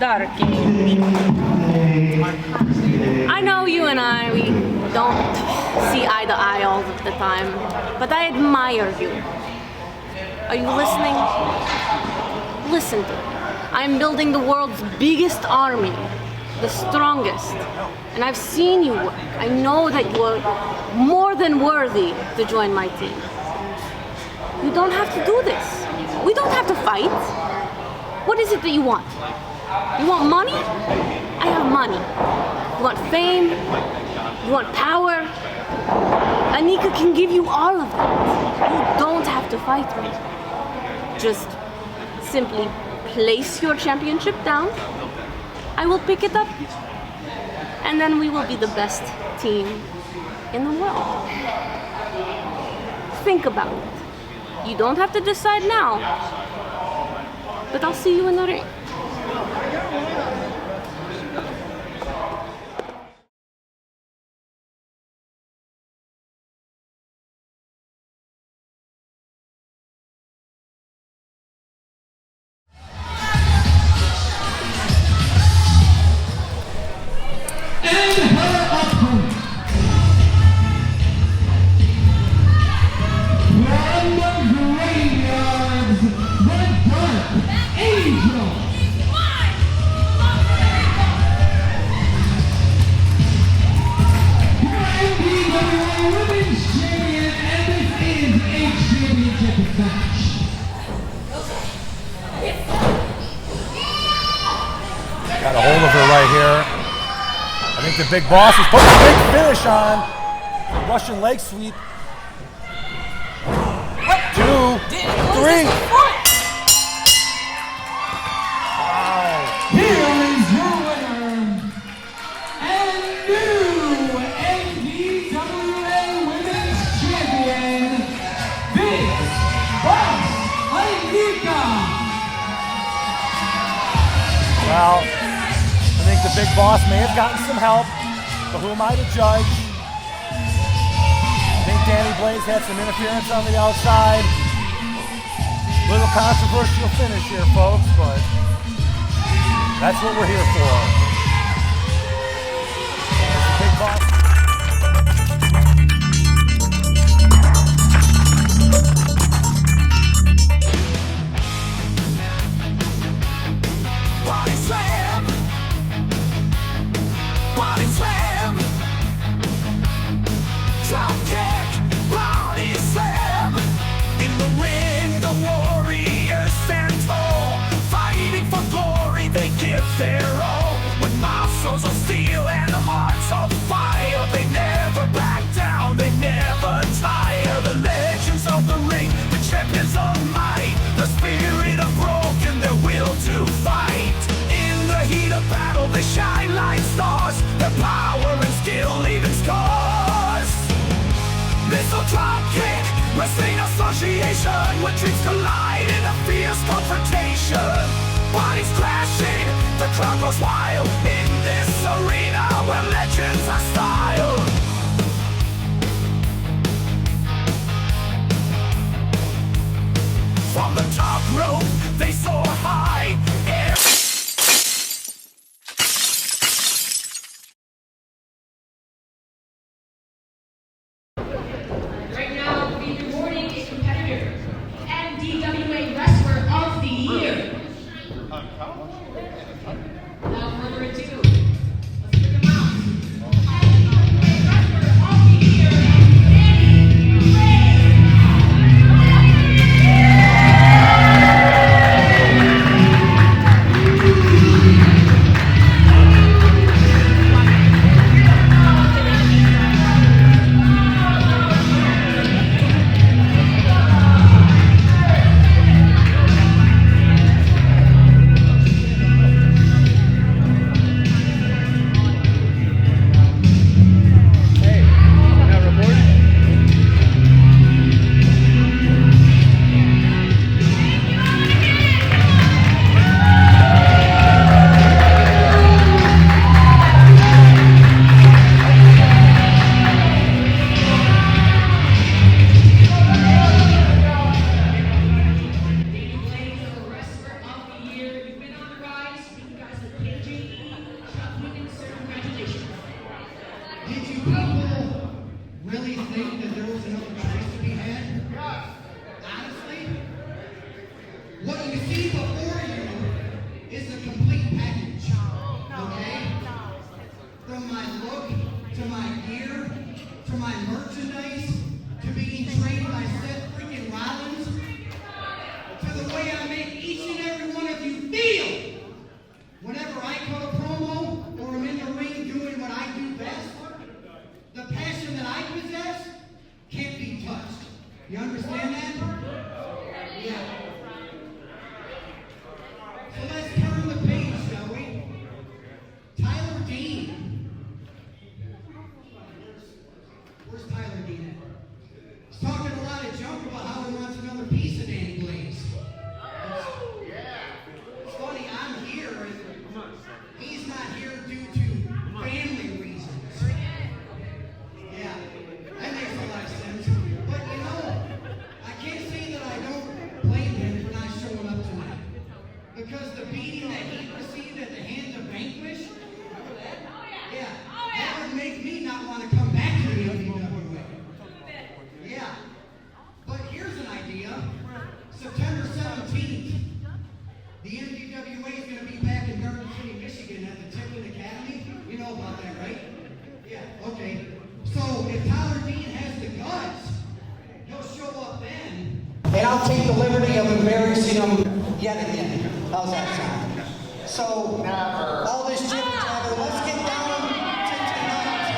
Dark Age. I know you and we don't see eye to eye all of the time, but I admire you. Are you listening? Listen to me. I'm building the world's biggest army, the strongest, and I've seen you work. I know that you're more than worthy to join my team. You don't have to do this. We don't have to fight. What is it that you want? You want money? I have money. You want fame? You want power? Anika can give you all of that. You don't have to fight me. Just simply place your championship down. I will pick it up. And then we will be the best team in the world. Think about it. You don't have to decide now, but I'll see you in the ring. Got a hold of her right here. I think the big boss is putting a big finish on. Russian leg sweep. 2, 3. Wow. Here is your winner and new MDWA Women's Champion, Big Boss Anika. Well, I think the big boss may have gotten some help, but who am I to judge? I think Danny Blaze had some interference on the outside. Little controversial finish here, folks, but that's what we're here for. There's the big boss. Body slam, body slam, drop kick, body slam. In the ring, the warriors stand tall, fighting for glory. They give their all. With muscles of steel and hearts of fire, they never back down, they never tire. The legends of the ring, the champions of might, the spirit of broken, their will to fight. In the heat of battle, they shine like stars, their power and skill leaving scars. Missile Dropkick Wrestling Association, where dreams collide in a fierce confrontation. Bodies crashing, the crowd goes wild in this arena where legends are styled. From the top rope, they soar high. Right now, we'll be rewarding a competitor, MDWA Wrestler of the Year. Without further ado, let's pick him out. MDWA Wrestler of the Year, Danny Blaze. think that there was another choice to be had? Honestly, what you see before you is a complete package. Okay? From my look, to my gear, to my merchandise, to being trained by Seth freaking Rollins, to the way I make each and every one of you feel whenever I cut a promo or I'm in the ring doing what I do best. The passion that I possess can't be touched. You understand that? Yeah. So let's turn the page, shall we? Tyler Dean. Where's Tyler Dean at? He's talking a lot of junk about how he wants another piece of Danny Blaze. It's funny, I'm here and he's not here due to family reasons. Yeah, that makes a lot of sense. But you know, I can't say that I don't blame him for not showing up tonight. Because the beating that he received at the hands of Vanquish, remember that? Yeah, that would make me not want to come back to the MDWA. Yeah, but here's an idea. September 17th, the MDWA is going to be back in Garden City, Michigan at the Tickling Academy. You know about that, right? Yeah, okay. So if Tyler Dean has the guts, he'll show up then. And I'll take the liberty of embarrassing him yet again. How's that sound? So, all this jibber jabber, let's get down to tonight.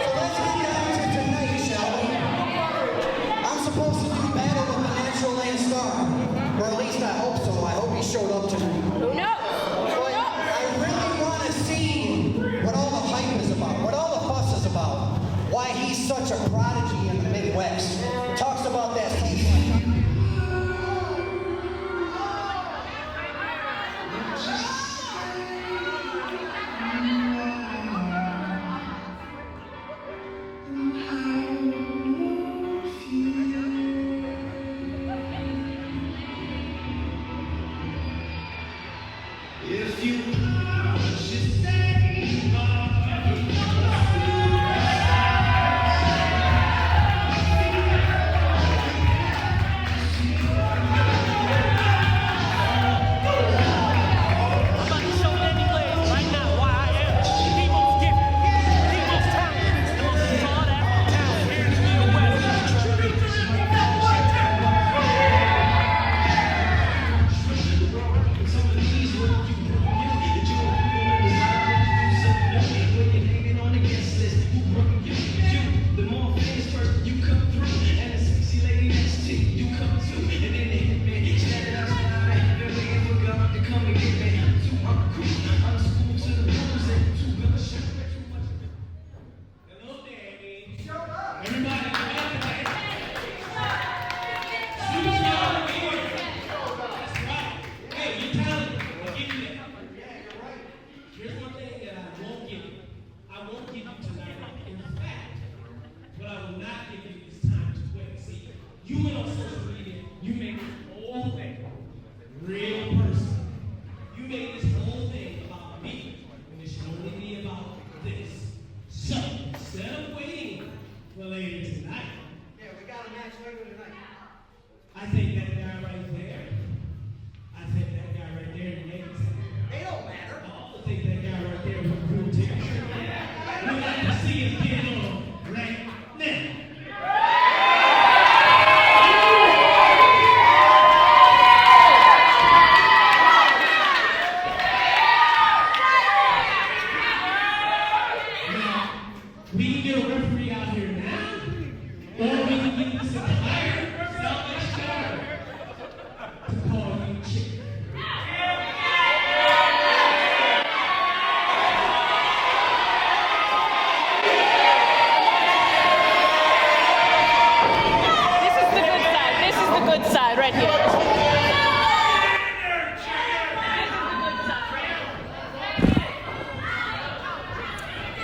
So let's get down to tonight, shall we? I'm supposed to do battle with the Natural Land Star. Or at least I hope so. I hope he showed up tonight. Who knows? But I really want to see what all the hype is about, what all the fuss is about, why he's such a prodigy in the Midwest. Talks about that. If you should say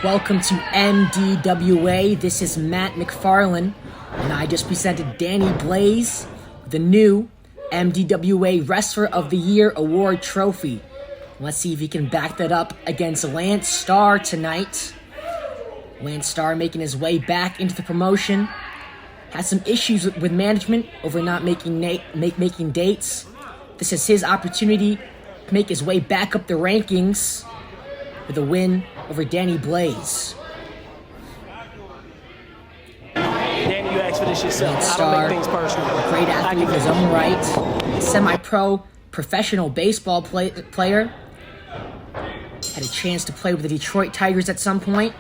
Welcome to MDWA. This is Matt McFarlane, and I just presented Danny Blaze, the new MDWA Wrestler of the Year Award Trophy. Let's see if he can back that up against Lance Starr tonight. Lance Starr making his way back into the promotion. Has some issues with management over not making dates. This is his opportunity to make his way back up the rankings with a win over Danny Blaze. Danny, you asked for this yourself. Lance I Starr, don't make things personal. a great athlete in his own right. Semi-pro professional baseball player. Had a chance to play with the Detroit Tigers at some point.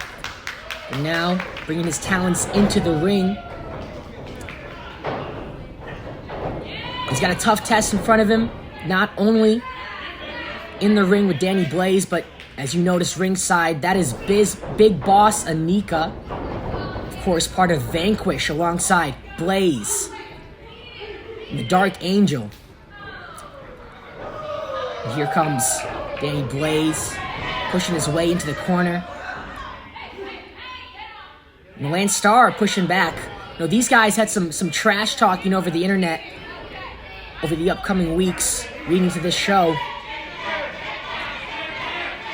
And now bringing his talents into the ring. He's got a tough test in front of him. Not only in the ring with Danny Blaze, but as you notice ringside, that is Big Boss Anika. Of course, part of Vanquish alongside Blaze and the Dark Angel. And here comes Danny Blaze pushing his way into the corner. And Lance Starr pushing back. You know, these guys had some trash talking over the internet over the upcoming weeks leading to this show.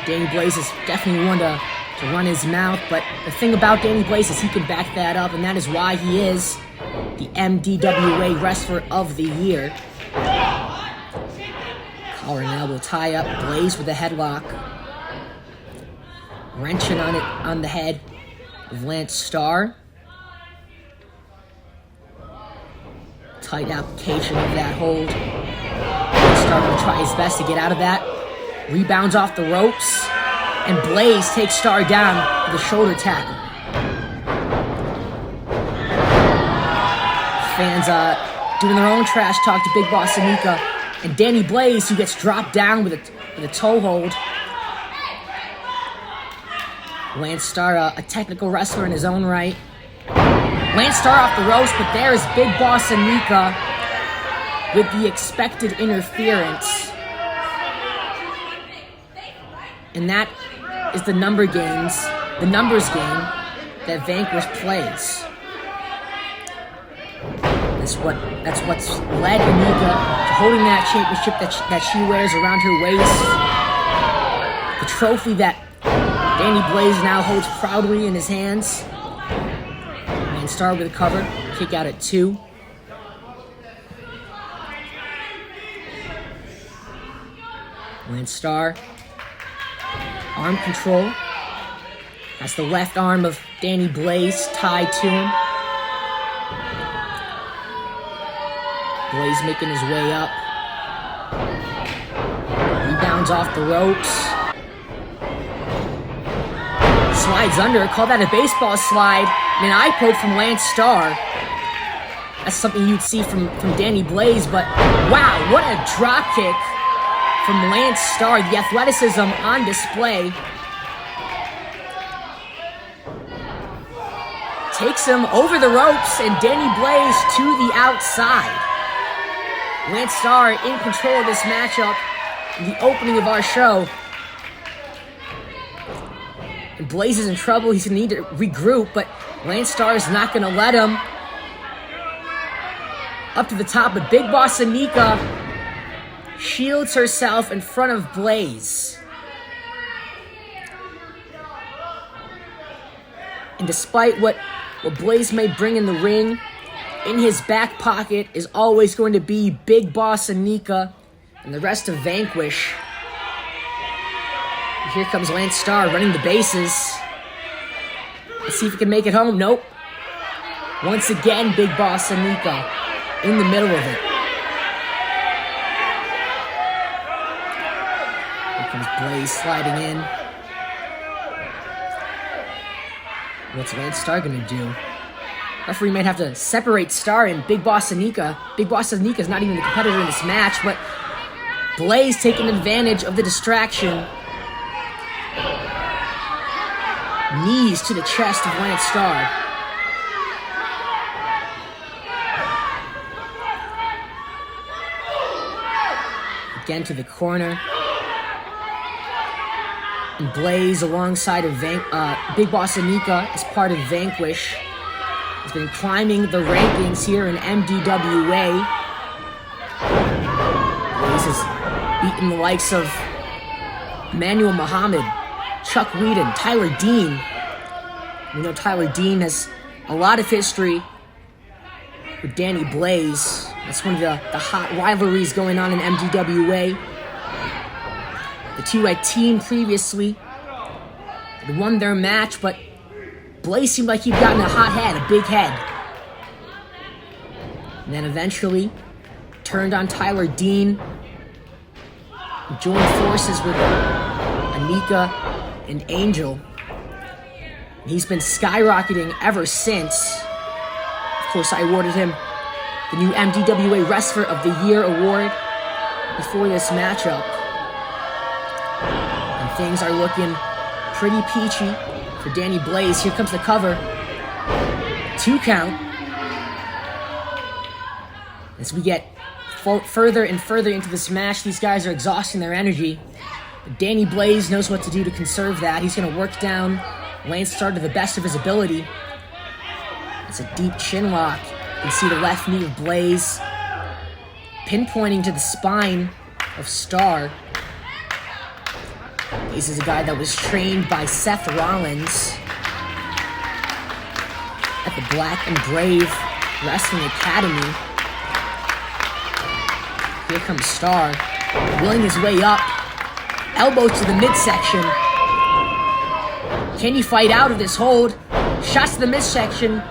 Danny Blaze is definitely one to run his mouth, but the thing about Danny Blaze is he can back that up, and that is why he is the MDWA Wrestler of the Year. Collar and elbow tie up, Blaze with a headlock. Wrenching on the head of Lance Starr. Tight application of that hold. Lance Starr going to try his best to get out of that. Rebounds off the ropes. And Blaze takes Starr down with a shoulder tackle. Fans doing their own trash talk to Big Boss Anika. And Danny Blaze, who gets dropped down with a toe hold. Lance Starr, a technical wrestler in his own right. Lance Starr off the ropes, but there's Big Boss Anika with the expected interference. And that is the numbers game that Vanquish plays. That's what's led Anika to holding that championship that she wears around her waist. The trophy that Danny Blaze now holds proudly in his hands. Lance Starr with a cover, kick out at 2. Lance Starr, arm control. That's the left arm of Danny Blaze tied to him. Blaze making his way up. Rebounds off the ropes. Slides under, call that a baseball slide, and an eye poke from Lance Starr. That's something you'd see from Danny Blaze, but wow, what a drop kick from Lance Starr. The athleticism on display. Takes him over the ropes, and Danny Blaze to the outside. Lance Starr in control of this matchup in the opening of our show. And Blaze is in trouble. He's going to need to regroup, but Lance Starr is not going to let him. Up to the top, but Big Boss Anika shields herself in front of Blaze. And despite what Blaze may bring in the ring, in his back pocket is always going to be Big Boss Anika and the rest of Vanquish. Here comes Lance Starr running the bases. Let's see if he can make it home. Nope. Once again, Big Boss Anika in the middle of it. Here comes Blaze sliding in. What's Lance Starr going to do? Referee might have to separate Starr and Big Boss Anika. Big Boss Anika is not even the competitor in this match, but Blaze taking advantage of the distraction. Knees to the chest of Lance Starr. Again to the corner. And Blaze alongside of Big Boss Anika as part of Vanquish. Has been climbing the rankings here in MDWA. Blaze has beaten the likes of Emmanuel Muhammad, Chuck Whedon, Tyler Dean. We know Tyler Dean has a lot of history with Danny Blaze. That's one of the hot rivalries going on in MDWA. The two had teamed previously. They won their match, but Blaze seemed like he'd gotten a hot head, a big head. And then eventually turned on Tyler Dean, joined forces with Anika and Angel. And he's been skyrocketing ever since. Of course, I awarded him the new MDWA Wrestler of the Year award before this matchup. And things are looking pretty peachy for Danny Blaze. Here comes the cover. 2 count. As we get further and further into this match, these guys are exhausting their energy. But Danny Blaze knows what to do to conserve that. He's going to work down Lance Starr to the best of his ability. It's a deep chin lock. You can see the left knee of Blaze pinpointing to the spine of Starr. Blaze is a guy that was trained by Seth Rollins at the Black and Brave Wrestling Academy. Here comes Starr, wheeling his way up. Elbows to the midsection. Can he fight out of this hold? Shots to the midsection.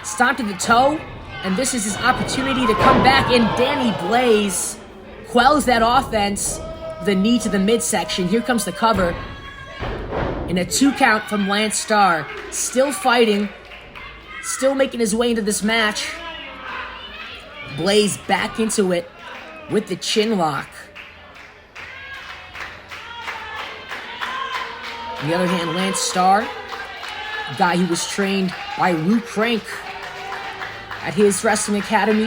Stomp to the toe. And this is his opportunity to come back. And Danny Blaze quells that offense with a knee to the midsection. Here comes the cover. And a 2 count from Lance Starr. Still fighting. Still making his way into this match. Blaze back into it with the chin lock. On the other hand, Lance Starr, a guy who was trained by Lou Crank at his wrestling academy.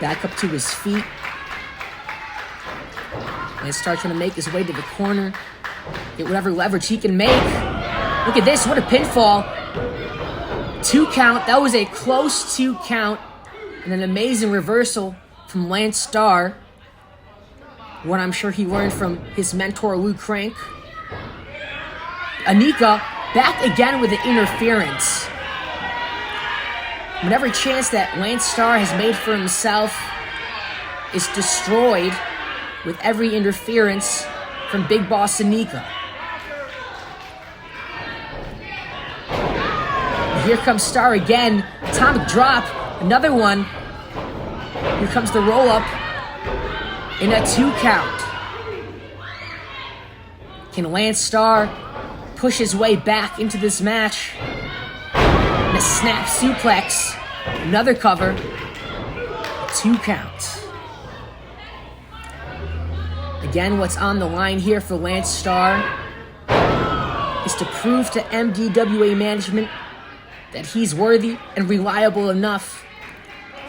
Back up to his feet. Lance Starr trying to make his way to the corner. Get whatever leverage he can make. Look at this, what a pinfall. 2 count, that was a close 2 count. And an amazing reversal from Lance Starr. What I'm sure he learned from his mentor, Lou Crank. Anika back again with the interference. Whatever chance that Lance Starr has made for himself is destroyed with every interference from Big Boss Anika. And here comes Starr again. Atomic drop. Another one. Here comes the roll-up in a 2 count. Can Lance Starr push his way back into this match? And a snap suplex. Another cover. 2 count. Again, what's on the line here for Lance Starr is to prove to MDWA management that he's worthy and reliable enough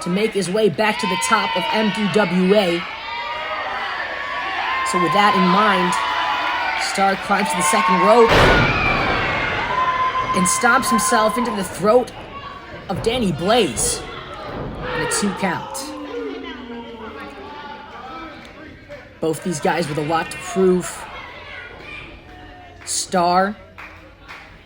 to make his way back to the top of MDWA. So with that in mind, Starr climbs to the second rope and stomps himself into the throat of Danny Blaze in a 2 count. Both these guys with a lot to prove. Starr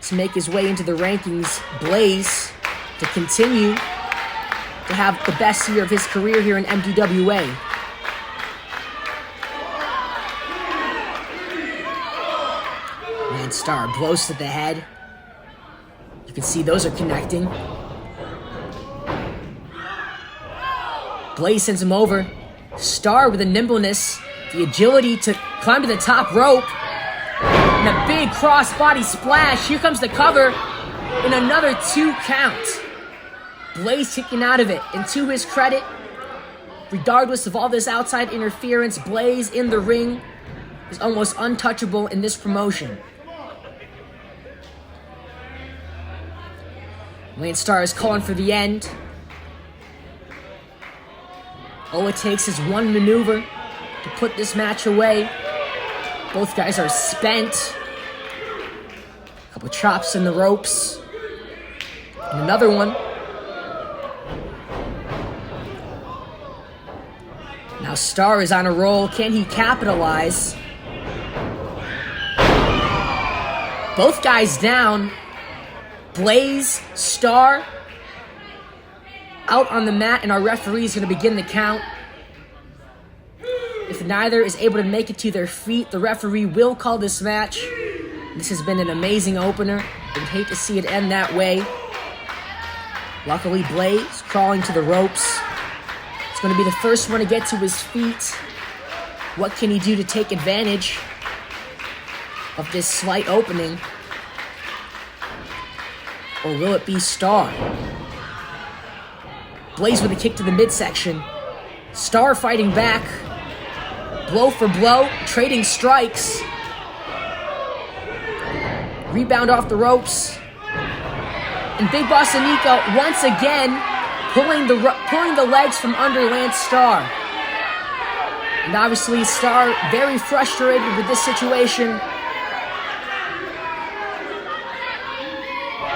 to make his way into the rankings. Blaze to continue to have the best year of his career here in MDWA. Lance Starr blows to the head. You can see those are connecting. Blaze sends him over. Starr with the nimbleness, the agility to climb to the top rope. And a big cross-body splash. Here comes the cover in another 2 count. Blaze kicking out of it. And to his credit, regardless of all this outside interference, Blaze in the ring is almost untouchable in this promotion. Lance Starr is calling for the end. All it takes is one maneuver to put this match away. Both guys are spent. A couple chops in the ropes. And another one. Now Star is on a roll. Can he capitalize? Both guys down. Blaze, Star out on the mat, and our referee is going to begin the count. If neither is able to make it to their feet, the referee will call this match. This has been an amazing opener. I would hate to see it end that way. Luckily, Blaze crawling to the ropes. It's going to be the first one to get to his feet. What can he do to take advantage of this slight opening? Or will it be Star? Blaze with a kick to the midsection. Star fighting back. Blow for blow, trading strikes. Rebound off the ropes. And Big Boss Anika once again pulling the legs from under Lance Star. And obviously Star very frustrated with this situation.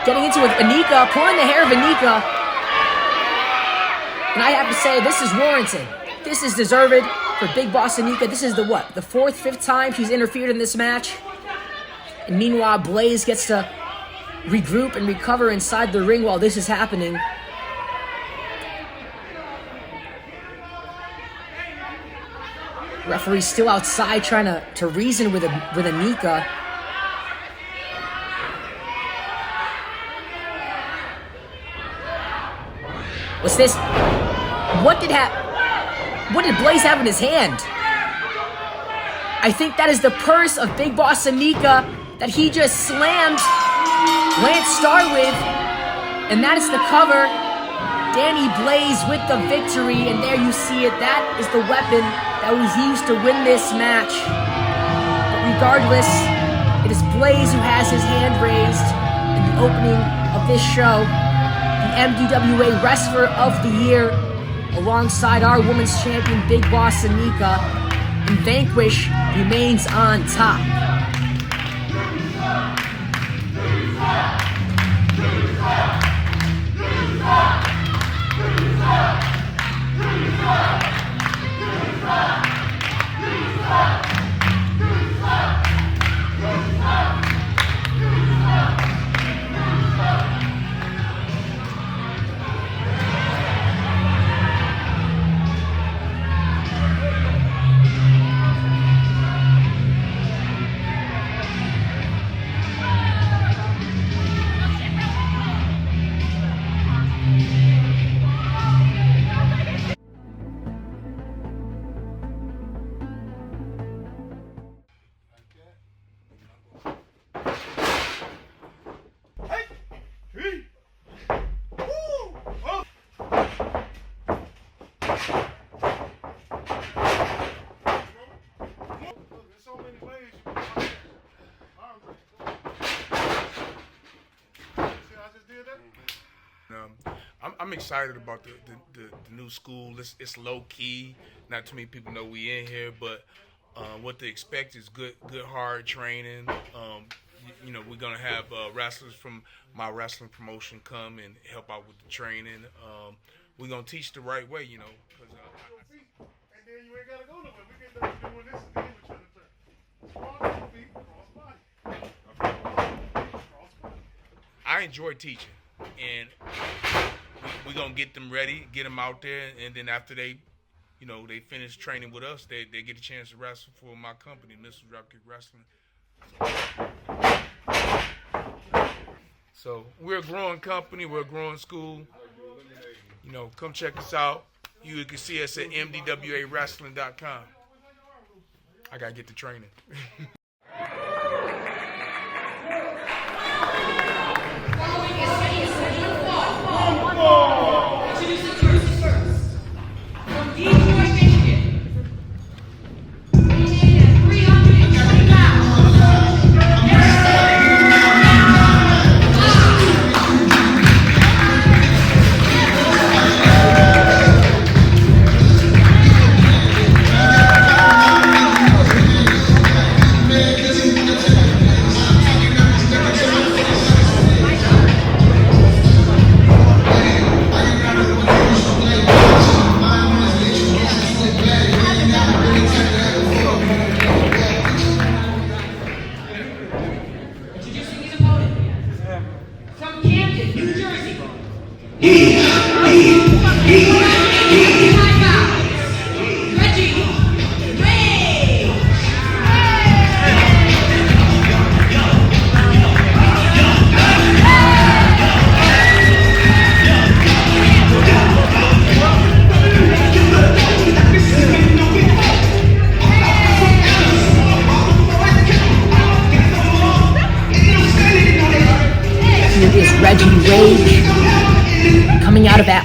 Getting into it, Anika, pulling the hair of Anika. And I have to say, this is warranted. This is deserved for Big Boss Anika. This is the 4th, 5th time she's interfered in this match. And meanwhile, Blaze gets to regroup and recover inside the ring while this is happening. Referee's still outside trying to reason with Anika. What's this? What did Blaze have in his hand? I think that is the purse of Big Boss Anika that he just slammed Lance Star with. And that is the cover. Danny Blaze with the victory. And there you see it. That is the weapon that was used to win this match. But regardless, it is Blaze who has his hand raised in the opening of this show. The MDWA Wrestler of the Year, alongside our Women's Champion Big Boss Anika, and Vanquish remains on top. I'm excited about the new school. It's low key. Not too many people know we in here, but what to expect is good hard training. We're gonna have wrestlers from my wrestling promotion come and help out with the training. We're gonna teach the right way, and then you ain't gotta go nowhere. We get done doing this and then we turn the turn. Cross feet, cross body. I enjoy teaching, and we're gonna get them ready, get them out there, and then after they finish training with us, they get a chance to wrestle for my company, Missile Dropkick Wrestling. So we're a growing company, we're a growing school. Come check us out. You can see us at MDWAWrestling.com. I gotta get the training.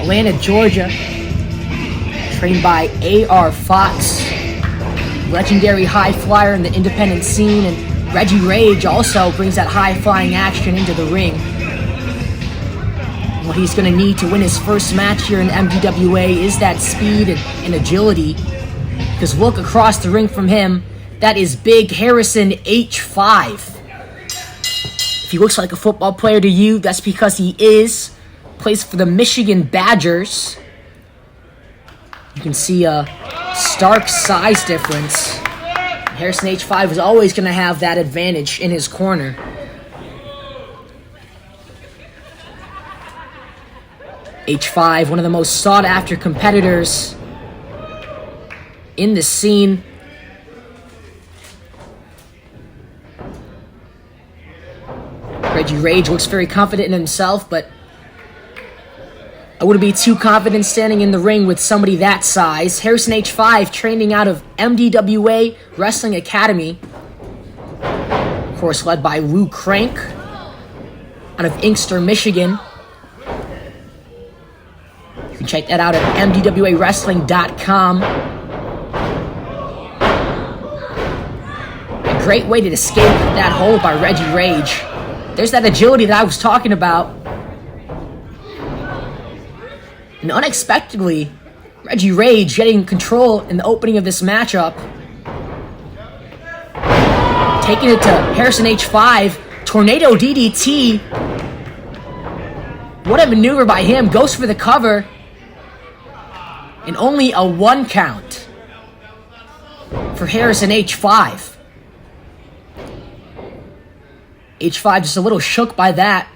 Atlanta, Georgia. Trained by A.R. Fox, legendary high flyer in the independent scene, and Reggie Rage also brings that high-flying action into the ring. What he's going to need to win his first match here in MDWA is that speed and agility, because look across the ring from him, that is Big Harrison H5. If he looks like a football player to you, that's because he is. Plays for the Michigan Badgers. You can see a stark size difference. Harrison H5 is always going to have that advantage in his corner. H5, one of the most sought-after competitors in the scene. Reggie Rage looks very confident in himself, but I wouldn't be too confident standing in the ring with somebody that size. Harrison H5 training out of MDWA Wrestling Academy. Of course, led by Lou Crank out of Inkster, Michigan. You can check that out at MDWAWrestling.com. A great way to escape that hold by Reggie Rage. There's that agility that I was talking about. And unexpectedly, Reggie Rage getting control in the opening of this matchup. Taking it to Harrison H5. Tornado DDT. What a maneuver by him. Goes for the cover. And only a 1 count for Harrison H5. H5 just a little shook by that.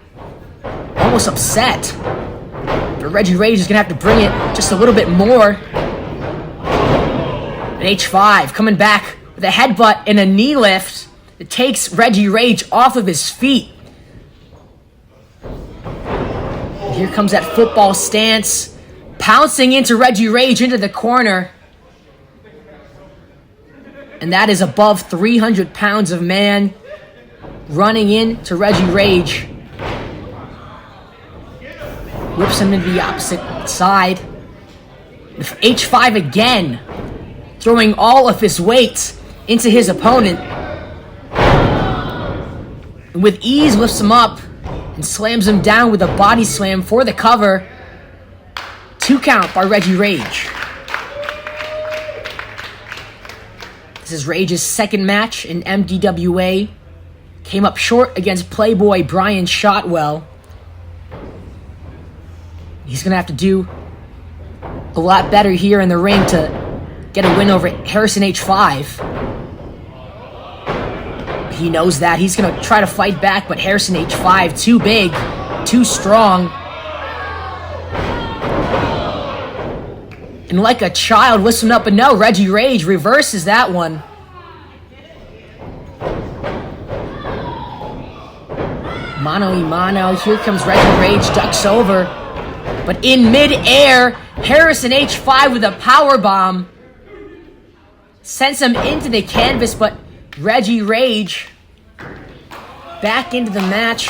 Almost upset. But Reggie Rage is going to have to bring it just a little bit more. And H5 coming back with a headbutt and a knee lift that takes Reggie Rage off of his feet. And here comes that football stance. Pouncing into Reggie Rage into the corner. And that is above 300 pounds of man running in to Reggie Rage. Whips him into the opposite side. H5 again, throwing all of his weight into his opponent. And with ease lifts him up and slams him down with a body slam for the cover. 2 count by Reggie Rage. This is Rage's second match in MDWA. Came up short against Playboy Brian Shotwell. He's going to have to do a lot better here in the ring to get a win over Harrison H5. He knows that. He's going to try to fight back, but Harrison H5, too big, too strong. And like a child, lifts him up, but no, Reggie Rage reverses that one. Mano y mano. Here comes Reggie Rage, ducks over. But in mid-air, Harrison H5 with a power bomb sends him into the canvas, but Reggie Rage back into the match,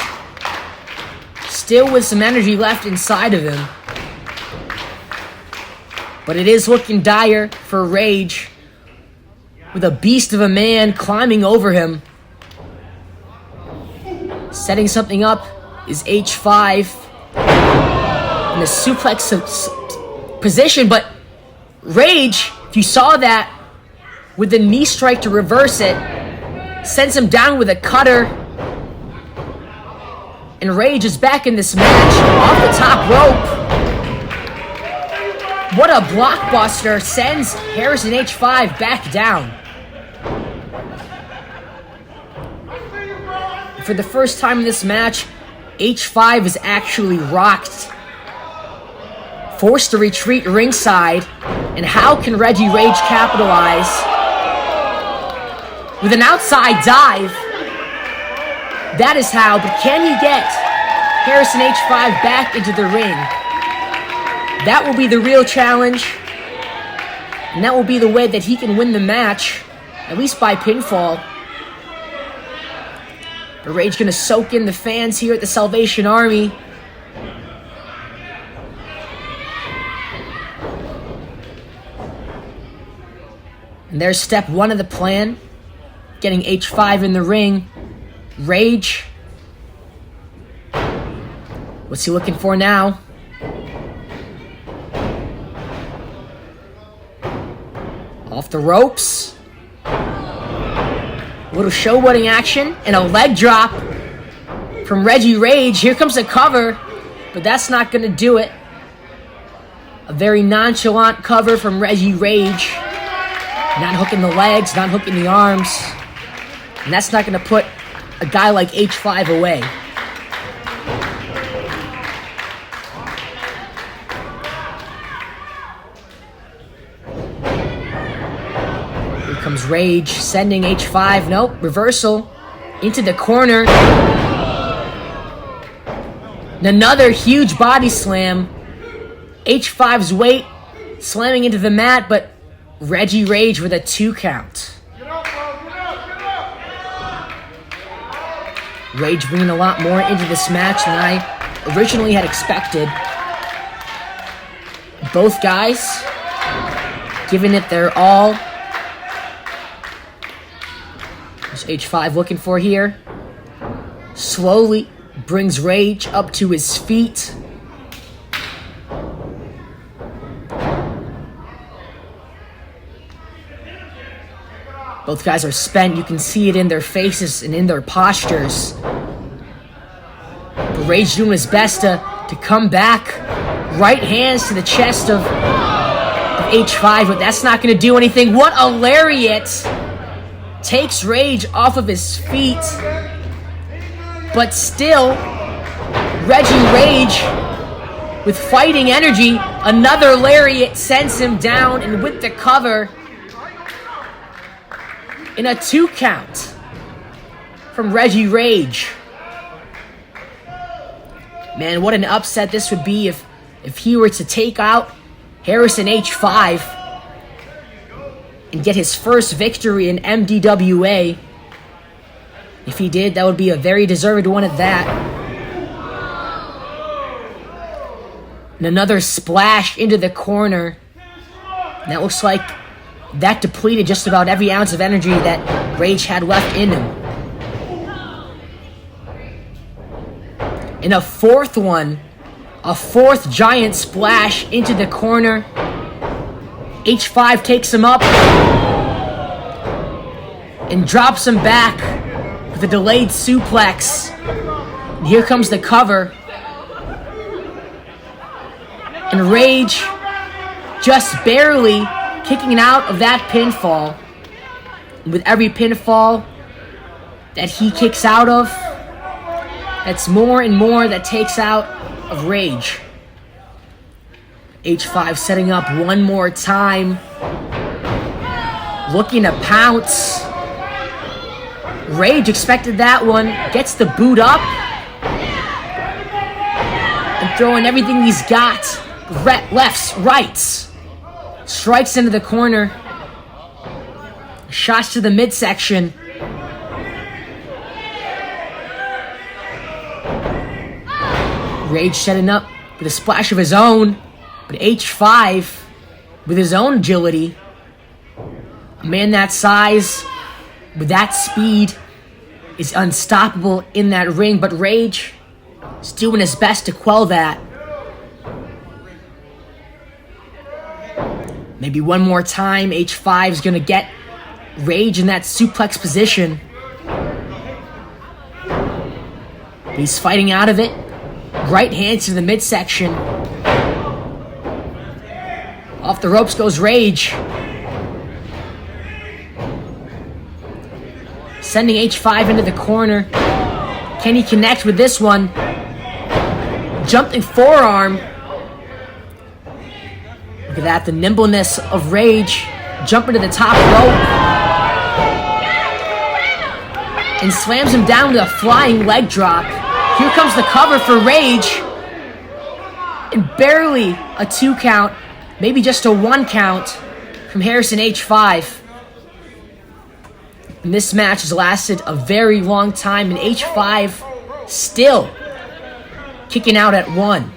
still with some energy left inside of him. But it is looking dire for Rage, with a beast of a man climbing over him. Setting something up is H5 in the suplex position, but Rage, if you saw that, with the knee strike to reverse it, sends him down with a cutter. And Rage is back in this match off the top rope. What a blockbuster, sends Harrison H5 back down. For the first time in this match, H5 is actually rocked. Forced to retreat ringside. And how can Reggie Rage capitalize? With an outside dive. That is how, but can he get Harrison H5 back into the ring? That will be the real challenge. And that will be the way that he can win the match, at least by pinfall. But Rage gonna soak in the fans here at the Salvation Army. And there's step one of the plan. Getting H5 in the ring. Rage. What's he looking for now? Off the ropes. Little showboating action and a leg drop from Reggie Rage. Here comes the cover, but that's not going to do it. A very nonchalant cover from Reggie Rage. Not hooking the legs, not hooking the arms. And that's not going to put a guy like H5 away. Here comes Rage, sending H5. Nope, reversal. Into the corner. And another huge body slam. H5's weight slamming into the mat, but Reggie Rage with a 2 count. Rage bringing a lot more into this match than I originally had expected. Both guys giving it their all. What's H5 looking for here? Slowly brings Rage up to his feet. Both guys are spent. You can see it in their faces and in their postures. But Rage doing his best to come back. Right hands to the chest of H5, but that's not going to do anything. What a lariat! Takes Rage off of his feet. But still, Reggie Rage, with fighting energy, another lariat sends him down, and with the cover, in a 2 count from Reggie Rage. Man, what an upset this would be if he were to take out Harrison H5 and get his first victory in MDWA. If he did, that would be a very deserved one at that. And another splash into the corner. And that looks like that depleted just about every ounce of energy that Rage had left in him. And a fourth one, a fourth giant splash into the corner. H5 takes him up and drops him back with a delayed suplex. And here comes the cover. And Rage just barely kicking out of that pinfall. And with every pinfall that he kicks out of, that's more and more that takes out of Rage. H5 setting up one more time. Looking to pounce. Rage expected that one. Gets the boot up. And throwing everything he's got. Lefts, rights. Strikes into the corner. Shots to the midsection. Rage setting up with a splash of his own. But H5, with his own agility, a man that size, with that speed, is unstoppable in that ring. But Rage is doing his best to quell that. Maybe one more time, H5 is going to get Rage in that suplex position. He's fighting out of it. Right hand to the midsection. Off the ropes goes Rage. Sending H5 into the corner. Can he connect with this one? Jumping forearm. Look at that, the nimbleness of Rage. Jumping to the top rope. And slams him down with a flying leg drop. Here comes the cover for Rage. And barely a 2 count. Maybe just a 1 count from Harrison H5. And this match has lasted a very long time, and H5 still kicking out at 1.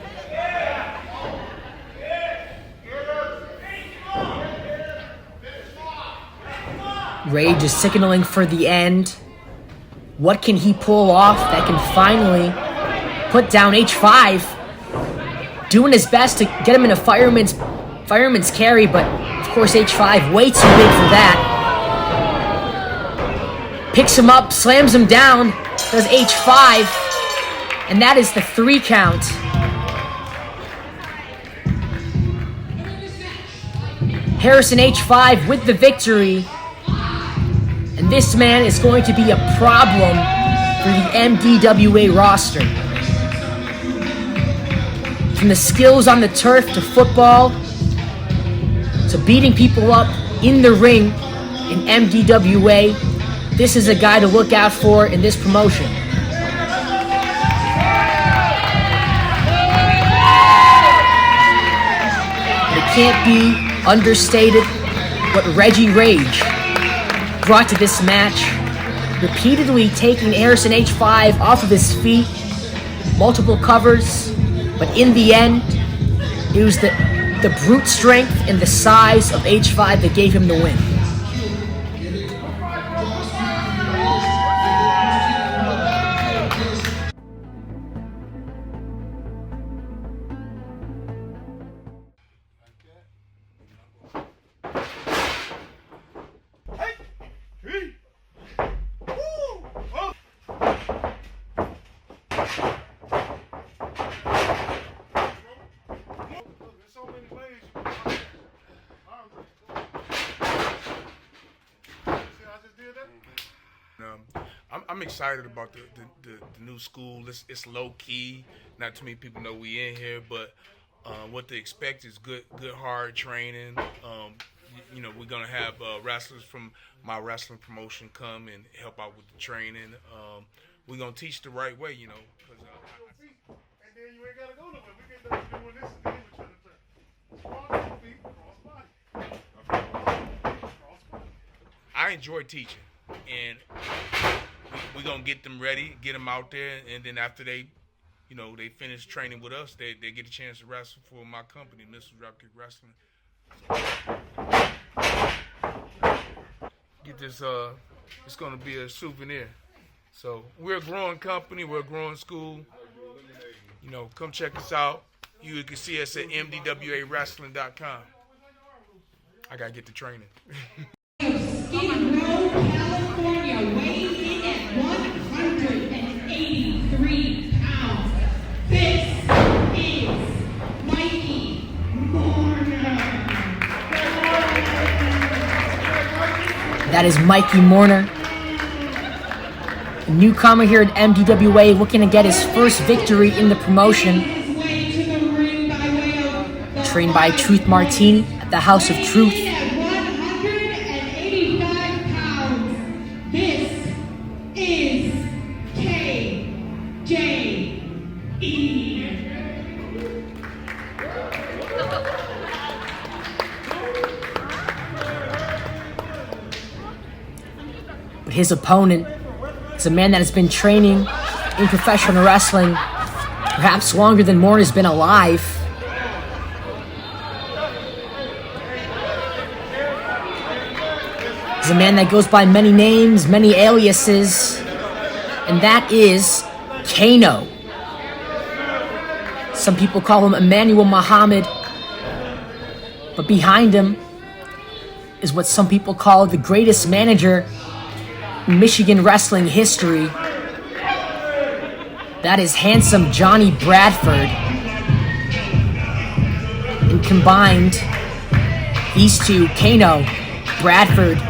Rage is signaling for the end. What can he pull off that can finally put down H5? Doing his best to get him in a fireman's carry, but of course H5 way too big for that. Picks him up, slams him down, does H5, and that is the 3 count. Harrison H5 with the victory. And this man is going to be a problem for the MDWA roster. From the skills on the turf to football to beating people up in the ring in MDWA, this is a guy to look out for in this promotion. It can't be understated what Reggie Rage brought to this match, repeatedly taking Harrison H5 off of his feet, multiple covers, but in the end, it was the brute strength and the size of H5 that gave him the win. I'm excited about the new school. It's low key. Not too many people know we in here, but what to expect is good hard training. We're gonna have wrestlers from my wrestling promotion come and help out with the training. We're gonna teach the right way, and then you ain't gotta go nowhere. We get done doing this and then we're trying to turn. Cross feet. I enjoy teaching, and we're gonna get them ready, get them out there, and then after they finish training with us, they get a chance to wrestle for my company, Missile Dropkick Wrestling. Get this. It's gonna be a souvenir. So we're a growing company. We're a growing school. Come check us out. You can see us at MDWAWrestling.com. I gotta get the training. Skid Row, California, weighing in at 183 pounds. This is Mikey Mourner. That is Mikey Mourner, a newcomer here at MDWA, looking to get his first victory in the promotion. Trained by Truth Martini at the House of Truth. At 185 pounds, this is KJE. But his opponent is a man that has been training in professional wrestling perhaps longer than Mourner's been alive. He's a man that goes by many names, many aliases, and that is Kano. Some people call him Emmanuel Muhammad, but behind him is what some people call the greatest manager in Michigan wrestling history. That is handsome Johnny Bradford. And combined, these two, Kano, Bradford,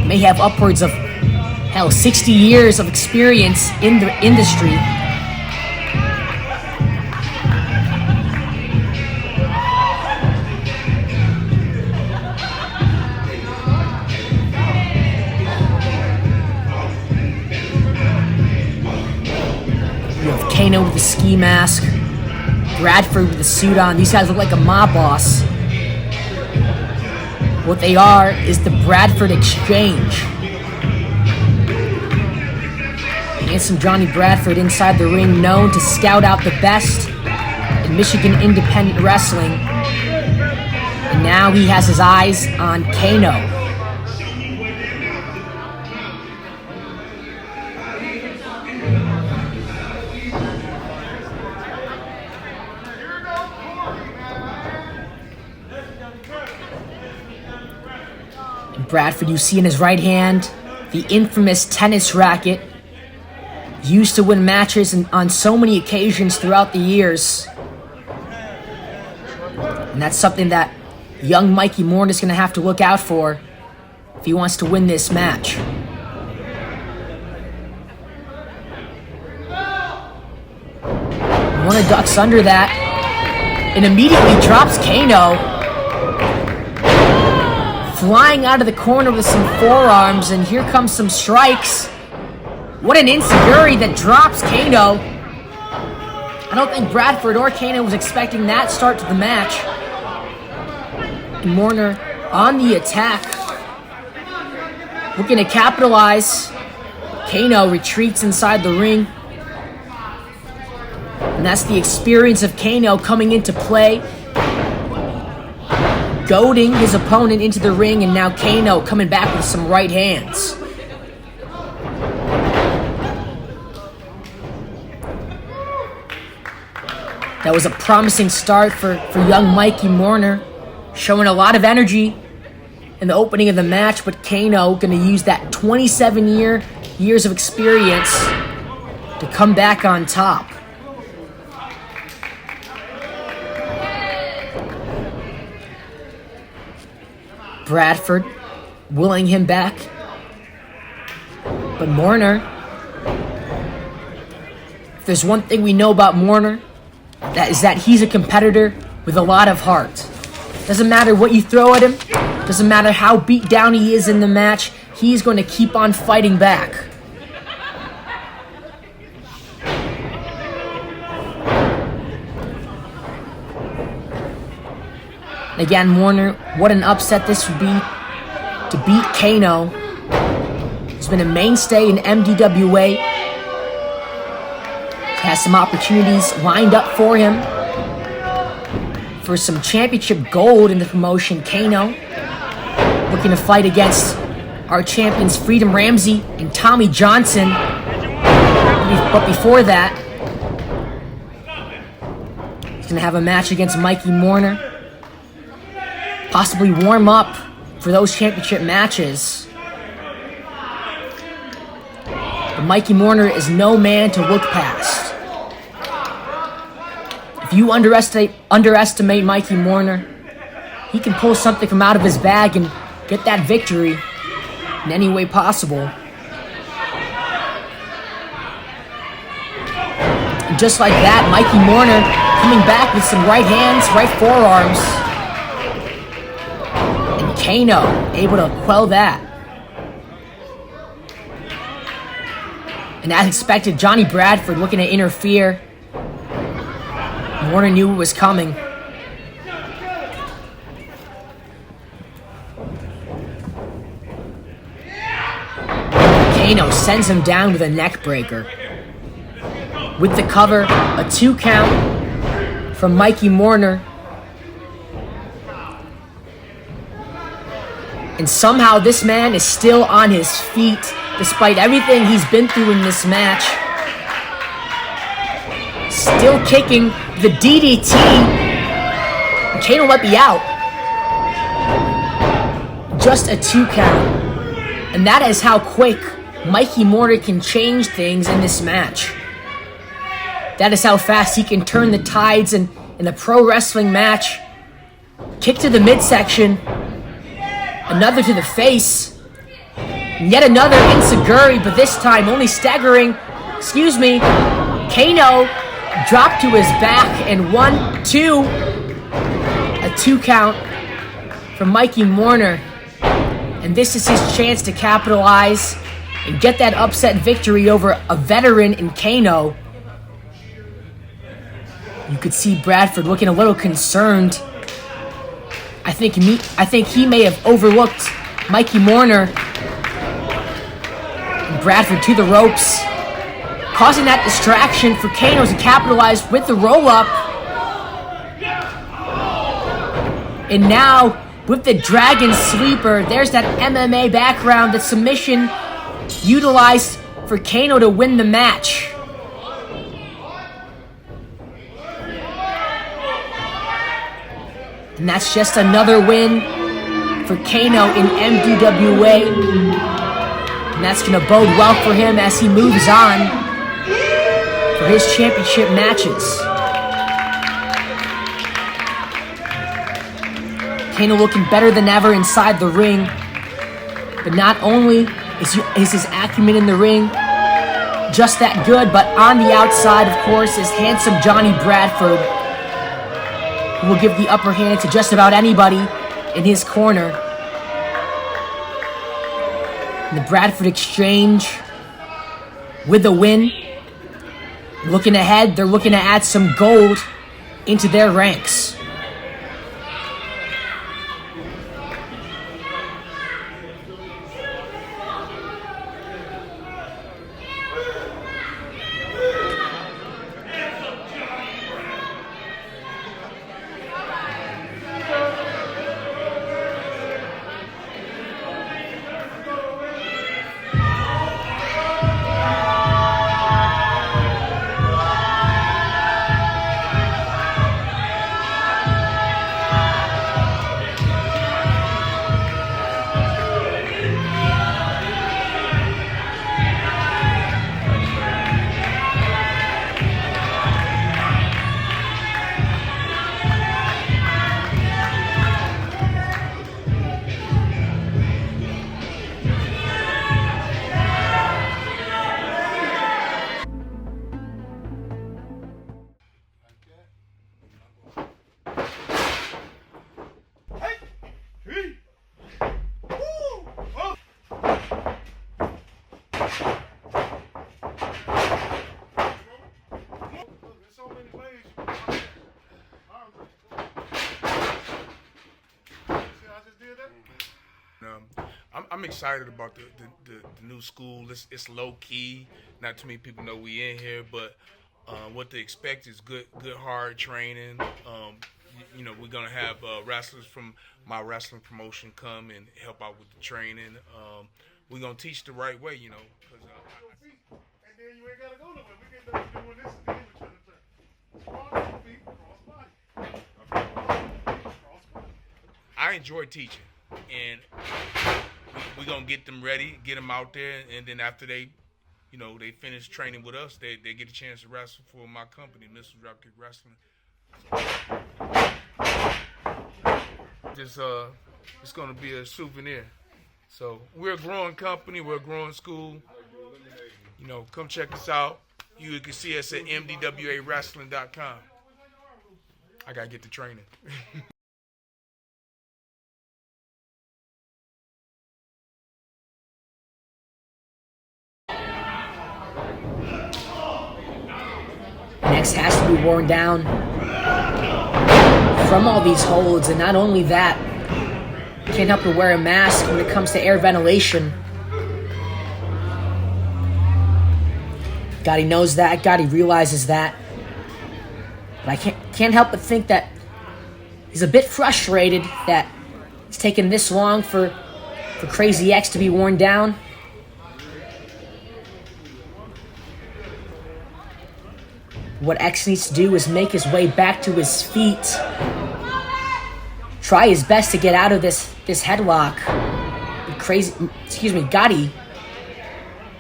may have upwards of 60 years of experience in the industry. You have Kano with the ski mask, Bradford with the suit on. These guys look like a mob boss. What they are is the Bradford Exchange. Handsome Johnny Bradford inside the ring, known to scout out the best in Michigan independent wrestling. And now he has his eyes on Kano. Bradford, you see in his right hand, the infamous tennis racket, used to win matches on so many occasions throughout the years. And that's something that young Mikey Morton is going to have to look out for if he wants to win this match. Morton ducks under that and immediately drops Kano, flying out of the corner with some forearms, and here comes some strikes. What an enziguri that drops Kano. I don't think Bradford or Kano was expecting that start to the match. And Morton on the attack, looking to capitalize. Kano retreats inside the ring. And that's the experience of Kano coming into play, goading his opponent into the ring, and now Kano coming back with some right hands. That was a promising start for young Mikey Morton, showing a lot of energy in the opening of the match, but Kano going to use that 27 years of experience to come back on top. Bradford willing him back, but Morton, if there's one thing we know about Morton, that is that he's a competitor with a lot of heart. Doesn't matter what you throw at him, doesn't matter how beat down he is in the match, he's going to keep on fighting back. Again, Morton, what an upset this would be to beat Kano. He's been a mainstay in MDWA. He has some opportunities lined up for him for some championship gold in the promotion. Kano looking to fight against our champions Freedom Ramsey and Tommy Johnson. But before that, he's going to have a match against Mikey Morton. Possibly warm up for those championship matches. But Mikey Morton is no man to look past. If you underestimate Mikey Morton, he can pull something from out of his bag and get that victory in any way possible. And just like that, Mikey Morton coming back with some right hands, right forearms. Kano able to quell that. And as expected, Johnny Bradford looking to interfere. Morton knew it was coming. Kano sends him down with a neck breaker. With the cover, a 2 count from Mikey Morton. And somehow this man is still on his feet, despite everything he's been through in this match. Still kicking the DDT. And Kano might be out. Just a 2 count. And that is how quick Mikey Morton can change things in this match. That is how fast he can turn the tides in a pro wrestling match. Kick to the midsection. Another to the face. And yet another enziguri, but this time only staggering. Kano dropped to his back, and 1, 2. A 2 count from Mikey Morton. And this is his chance to capitalize and get that upset victory over a veteran in Kano. You could see Bradford looking a little concerned. I think he may have overlooked Mikey Morton. And Bradford to the ropes, causing that distraction for Kano to capitalize with the roll-up. And now, with the Dragon Sleeper, there's that MMA background, that submission utilized for Kano to win the match. And that's just another win for Kano in MDWA. And that's going to bode well for him as he moves on for his championship matches. Kano looking better than ever inside the ring. But not only is his acumen in the ring just that good, but on the outside, of course, is handsome Johnny Bradford, who will give the upper hand to just about anybody in his corner. And the Bradford Exchange with a win. Looking ahead, they're looking to add some gold into their ranks. I'm excited about the new school. It's low key. Not too many people know we in here, but what to expect is good hard training. We're gonna have wrestlers from my wrestling promotion come and help out with the training. We're gonna teach the right way, and then you ain't gotta go nowhere. We get done doing this and then we turn the turn. Cross feet, cross body. I enjoy teaching, and we're going to get them ready, get them out there, and then after they finish training with us, they get a chance to wrestle for my company, Missile Dropkick Wrestling. It's going to be a souvenir. So we're a growing company, we're a growing school. Come check us out. You can see us at MDWA I got to get the training. Next has to be worn down from all these holds, and not only that, can't help but wear a mask when it comes to air ventilation. Gottie knows that, Gottie realizes that, but I can't help but think that he's a bit frustrated that it's taken this long for Crazy X to be worn down. What X needs to do is make his way back to his feet. Try his best to get out of this headlock. Gottie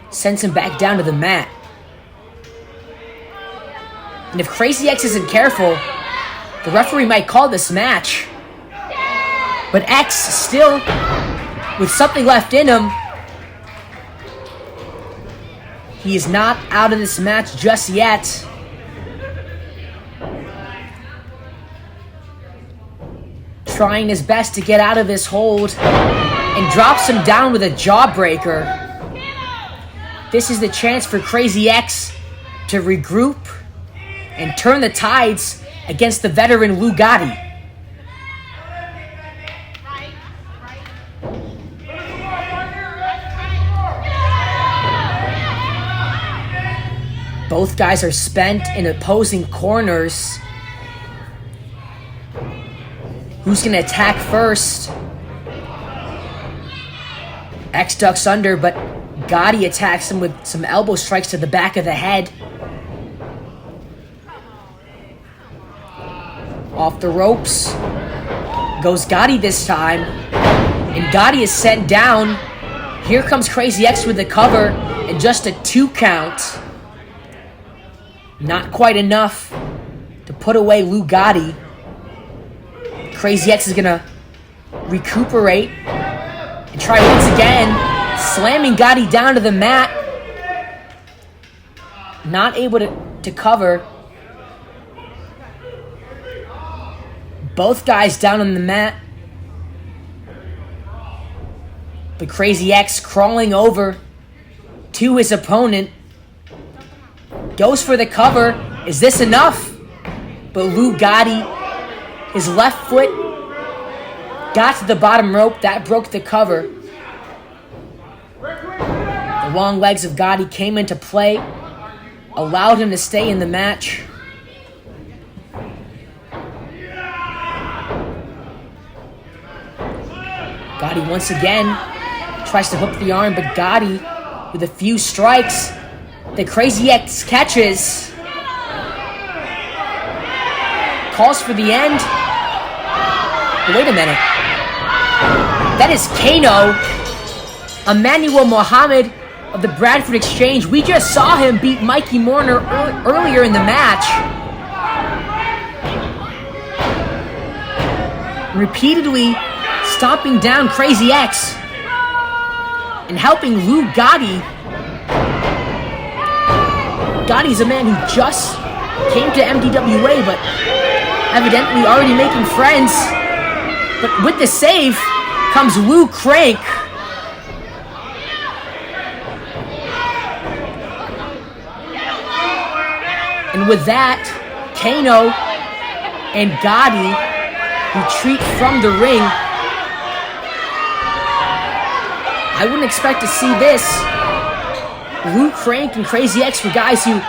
sends him back down to the mat. And if Crazy X isn't careful, the referee might call this match. But X, still with something left in him, he is not out of this match just yet. Trying his best to get out of this hold and drops him down with a jawbreaker. This is the chance for Crazy X to regroup and turn the tides against the veteran Lou Gottie. Both guys are spent in opposing corners. Who's going to attack first? X ducks under, but Gottie attacks him with some elbow strikes to the back of the head. Off the ropes goes Gottie this time. And Gottie is sent down. Here comes Crazy X with the cover, and just a 2 count. Not quite enough to put away Lou Gottie. Crazy X is gonna recuperate and try once again, slamming Gottie down to the mat. Not able to cover. Both guys down on the mat. But Crazy X crawling over to his opponent. Goes for the cover. Is this enough? But Lou Gottie, his left foot got to the bottom rope. That broke the cover. The long legs of Gottie came into play. Allowed him to stay in the match. Gottie once again tries to hook the arm, but Gottie with a few strikes. The Crazy X catches. Calls for the end. But wait a minute. That is Kano, Emmanuel Muhammad of the Bradford Exchange. We just saw him beat Mikey Mourner earlier in the match. Repeatedly stomping down Crazy X and helping Lou Gottie. Gottie's a man who just came to MDWA, but evidently already making friends. But with the save comes Lou Crank. And with that, Kano and Gottie retreat from the ring. I wouldn't expect to see this. Lou Crank and Crazy X were guys who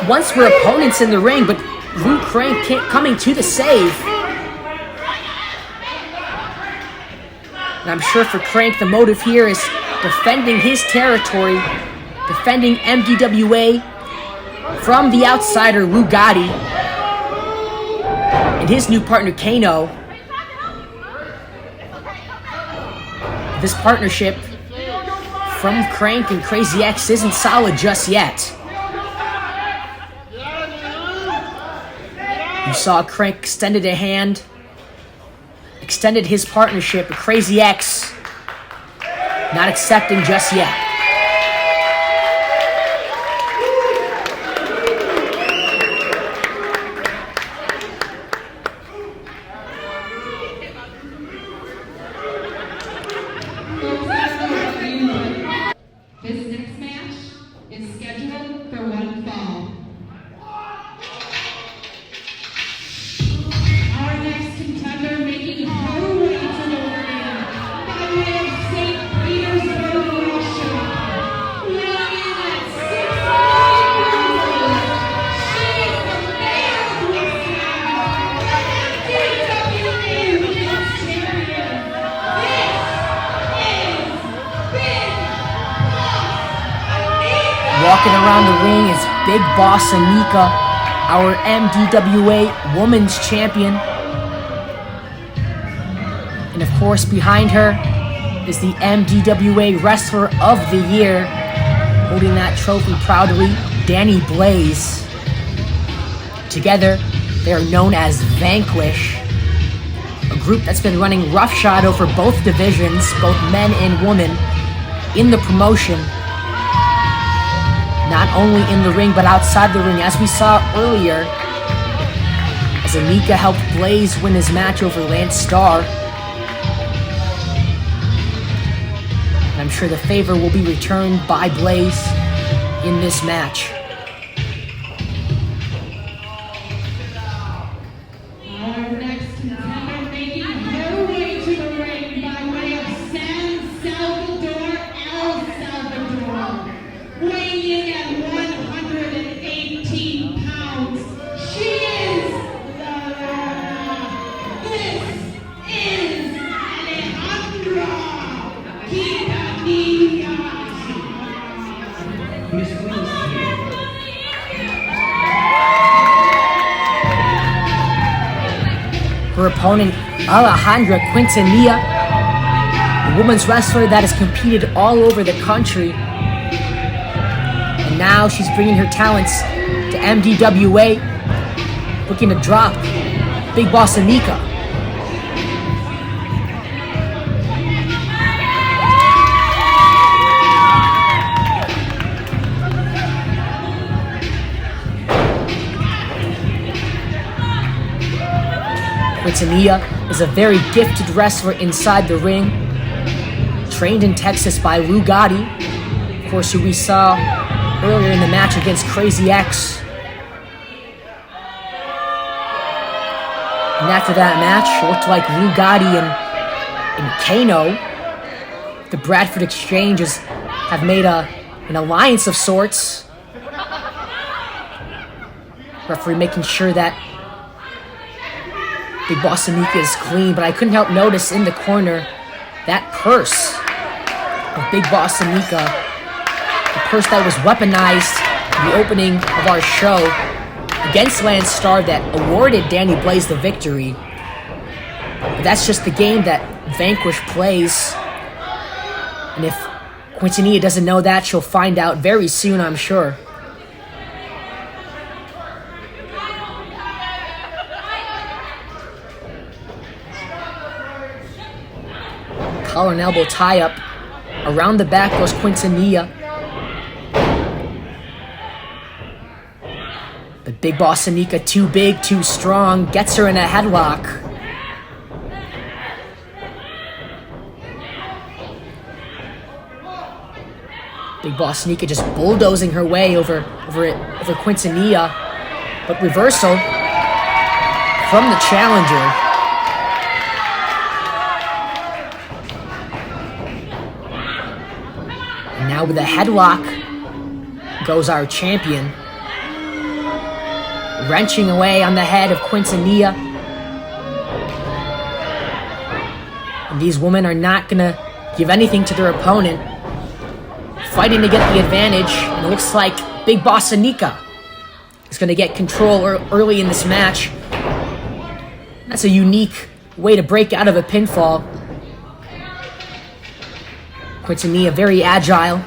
once were opponents in the ring, but Lou Crank coming to the save. And I'm sure for Crank, the motive here is defending his territory, defending MDWA from the outsider Lou Gottie and his new partner Kano. This partnership from Crank and Crazy X isn't solid just yet. You saw Crank extended a hand, extended his partnership, but Crazy X not accepting just yet. This next match is scheduled for one fall. Our next contender making her way to the ring by way of St. Petersburg, Russia. Weighing in at 6 pounds, she is the mayor of MDWA Women's Champion. This is Big Walking around the ring is Big Boss Anika, our MDWA Women's Champion. And of course, behind her is the MDWA Wrestler of the Year, holding that trophy proudly, Danny Blaze. Together, they are known as Vanquish, a group that's been running roughshod over both divisions, both men and women, in the promotion. Not only in the ring, but outside the ring, as we saw earlier, as Anika helped Blaze win his match over Lance Starr. And I'm sure the favor will be returned by Blaze in this match. Our next contender making her way to the ring by way of San Salvador, El Salvador. Weighing in at 118 pounds, she is this is Alejandra Quintanilla. Miss Willis here. opponent, Alejandra Quintanilla, a women's wrestler that has competed all over the country. And now she's bringing her talents to MDWA, looking to drop Big Boss Anika. Quintanilla is a very gifted wrestler inside the ring, trained in Texas by Lou Gottie, of course, who we saw earlier in the match against Crazy X. And after that match, it looked like Lou Gottie and Kano, the Bradford Exchange, have made an alliance of sorts. Referee making sure that Big Boss Anika is clean, but I couldn't help notice in the corner that purse of Big Boss Anika, the purse that was weaponized in the opening of our show against Lance Starr that awarded Danny Blaze the victory. But that's just the game that Vanquish plays. And if Quintanilla doesn't know that, she'll find out very soon, I'm sure. Collar and elbow tie-up. Around the back goes Quintanilla. But Big Boss Anika, too big, too strong, gets her in a headlock. Big Boss Anika just bulldozing her way over Quintanilla. But reversal from the challenger. Now with a headlock goes our champion, wrenching away on the head of Quintanilla. And these women are not going to give anything to their opponent, fighting to get the advantage. And it looks like Big Boss Anika is going to get control early in this match. That's a unique way to break out of a pinfall. Quintanilla very agile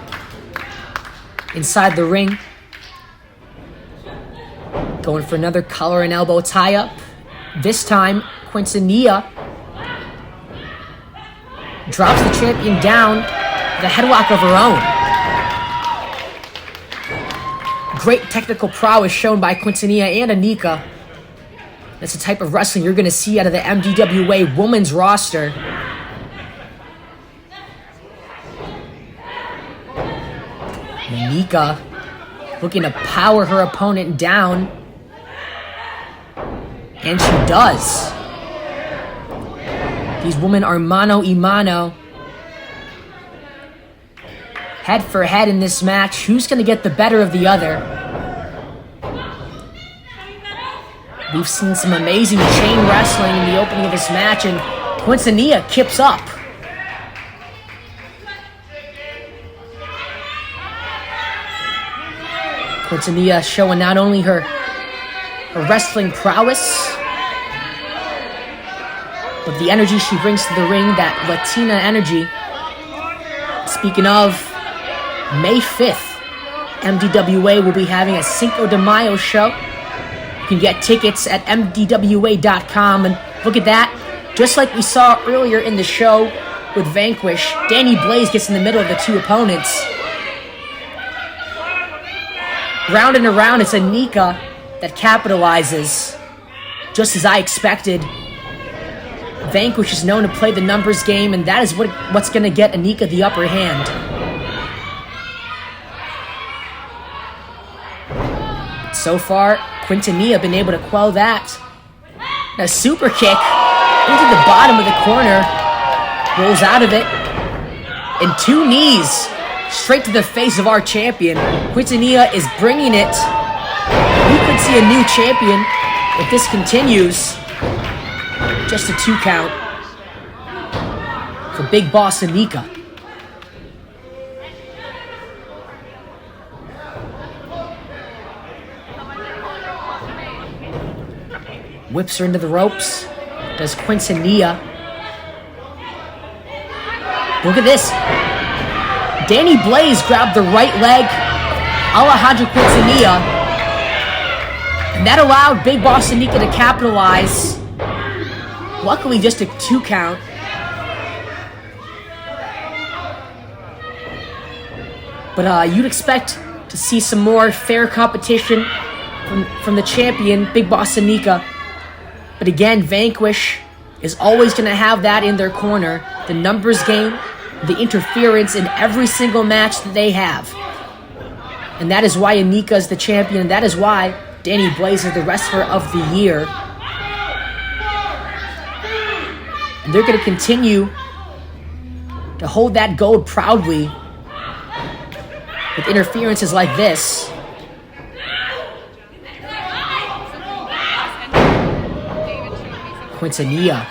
inside the ring. Going for another collar and elbow tie-up. This time, Quintanilla drops the champion down with a headlock of her own. Great technical prowess shown by Quintanilla and Anika. That's the type of wrestling you're going to see out of the MDWA women's roster. Anika looking to power her opponent down. And she does. These women are mano a mano. Head for head in this match. Who's going to get the better of the other? We've seen some amazing chain wrestling in the opening of this match, and Quintanilla kips up. Quintanilla showing not only her wrestling prowess, but the energy she brings to the ring, that Latina energy. Speaking of, May 5th, MDWA will be having a Cinco de Mayo show. You can get tickets at MDWA.com, and look at that. Just like we saw earlier in the show with Vanquish, Danny Blaze gets in the middle of the two opponents. Round and around, it's Anika that capitalizes, just as I expected. Vanquish is known to play the numbers game, and that is what's going to get Anika the upper hand. So far, Quintanilla been able to quell that. A super kick into the bottom of the corner, rolls out of it, and two knees straight to the face of our champion. Quintanilla is bringing it. We could see a new champion if this continues. Just a 2 count for Big Boss Anika. Whips her into the ropes. does Quintanilla. Look at this. Danny Blaze grabbed the right leg, Alejandra Quintanilla, and that allowed Big Boss Anika to capitalize. Luckily, just a 2 count. But you'd expect to see some more fair competition from the champion, Big Boss Anika. But again, Vanquish is always going to have that in their corner. The numbers game, the interference in every single match that they have. And that is why Anika is the champion. And that is why Danny Blaze is the wrestler of the year. And they're going to continue to hold that gold proudly with interferences like this. Quintanilla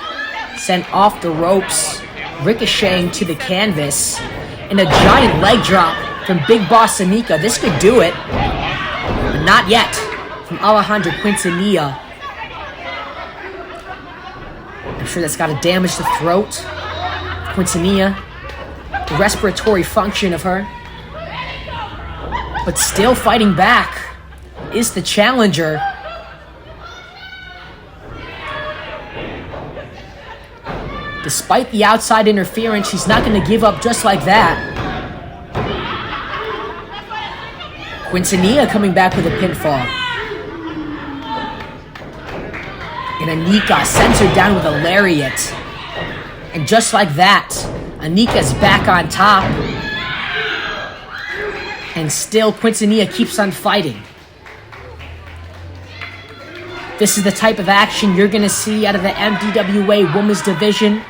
sent off the ropes, ricocheting to the canvas, and a giant leg drop from Big Boss Anika. This could do it, but not yet from Alejandra Quintanilla. I'm sure that's got to damage the throat. Quintanilla, the respiratory function of her. But still fighting back is the challenger. Despite the outside interference, she's not going to give up just like that. Quintanilla coming back with a pinfall. And Anika sends her down with a lariat. And just like that, Anika's back on top. And still, Quintanilla keeps on fighting. This is the type of action you're going to see out of the MDWA Women's Division.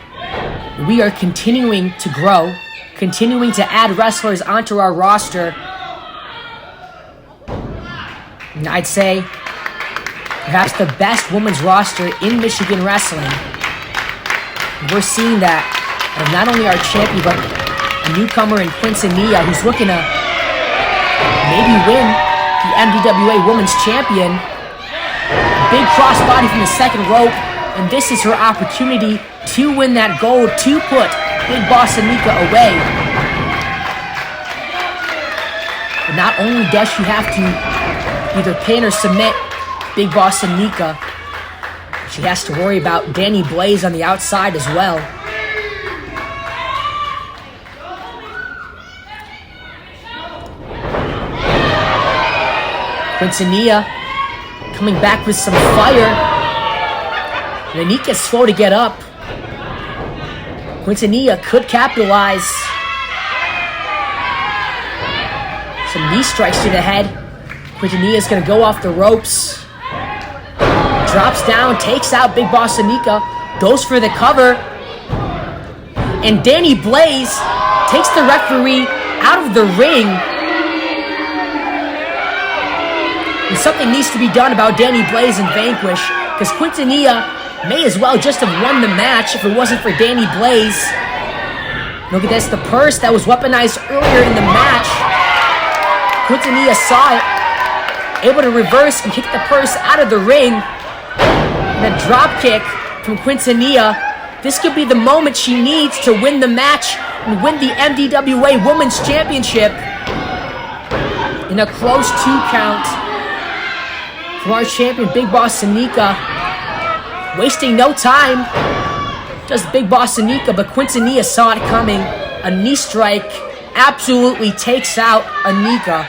We are continuing to grow, continuing to add wrestlers onto our roster. And I'd say perhaps the best women's roster in Michigan wrestling. We're seeing that out of not only our champion, but a newcomer in Quintanilla who's looking to maybe win the MDWA Women's Champion. Big crossbody from the second rope, and this is her opportunity to win that gold, to put Big Boss Anika away. But not only does she have to either pin or submit Big Boss Anika, she has to worry about Danny Blaze on the outside as well. Quintanilla coming back with some fire. And Anika's slow to get up. Quintanilla could capitalize. Some knee strikes to the head. Quintanilla's going to go off the ropes. Drops down, takes out Big Boss Anika. Goes for the cover. And Danny Blaze takes the referee out of the ring. And something needs to be done about Danny Blaze and Vanquish, because Quintanilla may as well just have won the match if it wasn't for Danny Blaze. Look at this, the purse that was weaponized earlier in the match. Quintanilla saw it, able to reverse and kick the purse out of the ring. And a drop kick from Quintanilla. This could be the moment she needs to win the match and win the MDWA Women's Championship. In a close 2 count. For our champion, Big Boss Anika, wasting no time, does Big Boss Anika, but Quintanilla saw it coming. A knee strike absolutely takes out Anika.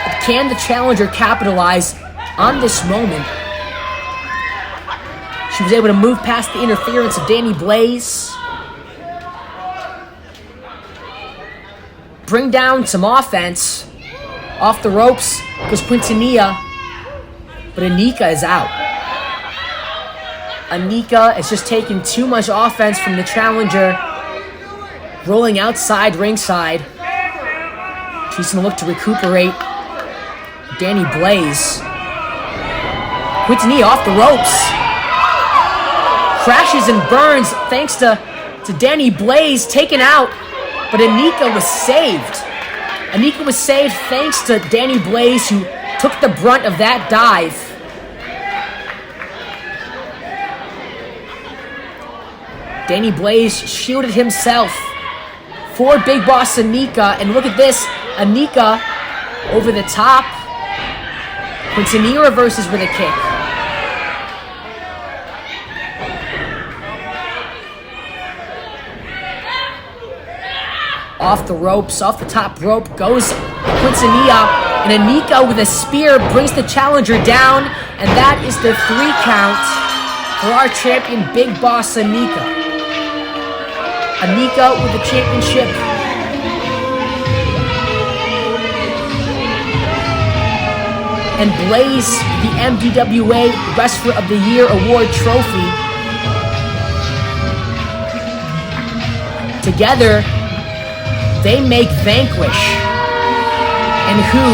But can the challenger capitalize on this moment? She was able to move past the interference of Danny Blaze, bring down some offense. Off the ropes goes Quintanilla, but Anika is out. Anika is just taking too much offense from the challenger, rolling outside ringside. She's going to look to recuperate Danny Blaze. Quintanilla off the ropes. Crashes and burns thanks to Danny Blaze taken out, but Anika was saved. Anika was saved thanks to Danny Blaze, who took the brunt of that dive. Danny Blaze shielded himself for Big Boss Anika, and look at this. Anika over the top. Quintanilla reverses with a kick. Off the ropes, off the top rope goes Quintanilla, and Anika with a spear brings the challenger down, and that is the 3 count for our champion, Big Boss Anika. Anika with the championship. And Blaze the MDWA Wrestler of the Year Award trophy. Together, they make Vanquish. And who,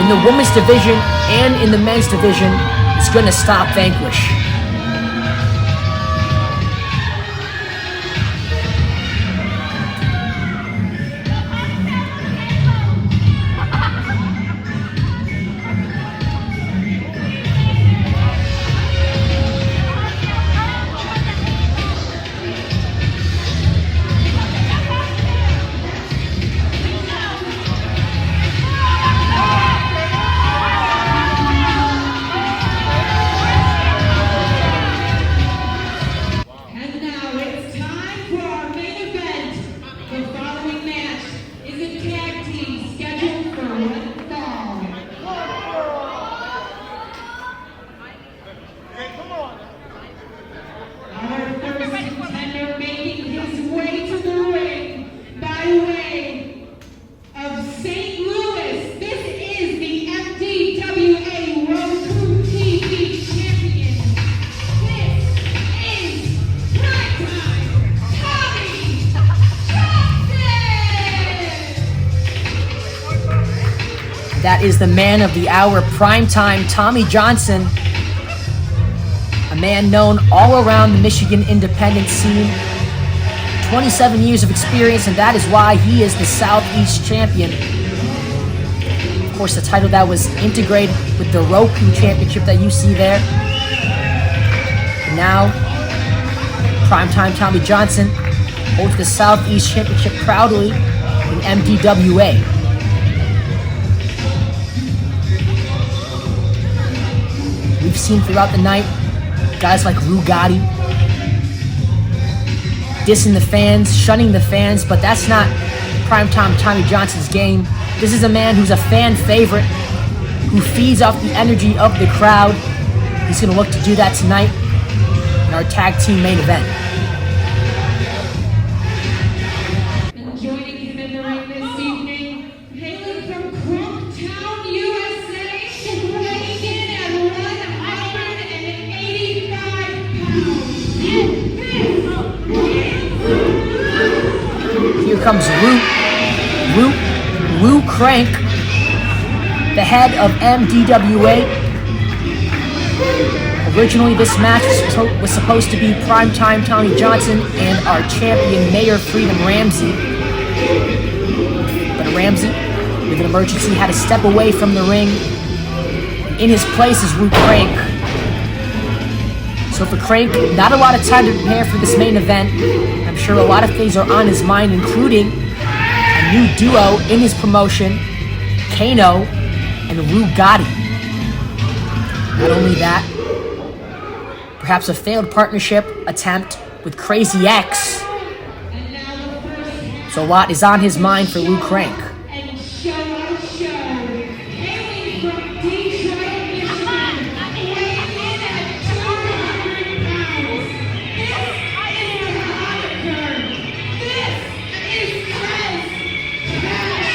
in the women's division and in the men's division, is going to stop Vanquish? And now it's time for our main event. The following match is a tag team scheduled for one fall. Our first contender making his way to the ring by way of St. Louis. This is the MDWA Roku TV champion. This is Primetime Tommy Johnson! That is the man of the hour, primetime Tommy Johnson. A man known all around the Michigan independent scene. 27 years of experience, and that is why he is the Southeast champion. Of course, the title that was integrated with the Roku championship that you see there. And now, primetime Tommy Johnson holds the Southeast championship proudly in MDWA. We've seen throughout the night guys like Lou Gottie dissing the fans, shunning the fans, but that's not primetime Tommy Johnson's game. This is a man who's a fan favorite, who feeds off the energy of the crowd. He's going to look to do that tonight in our tag team main event. And joining him in the ring this evening, hailing from Crumptown, USA, weighing in at 185 pounds. Here comes Lou Crank, the head of MDWA. Originally, this match was supposed to be primetime Tommy Johnson and our champion, Mayor Freedom Ramsey. But Ramsey, with an emergency, had to step away from the ring. In his place is Lou Crank. So for Crank, not a lot of time to prepare for this main event. I'm sure a lot of things are on his mind, including a new duo in his promotion, Kano and Lou Gottie. Not only that, perhaps a failed partnership attempt with Crazy X. So a lot is on his mind for Lou Crank. And show, hailing from Detroit, Michigan, weighing in at 200 pounds. This is Tez.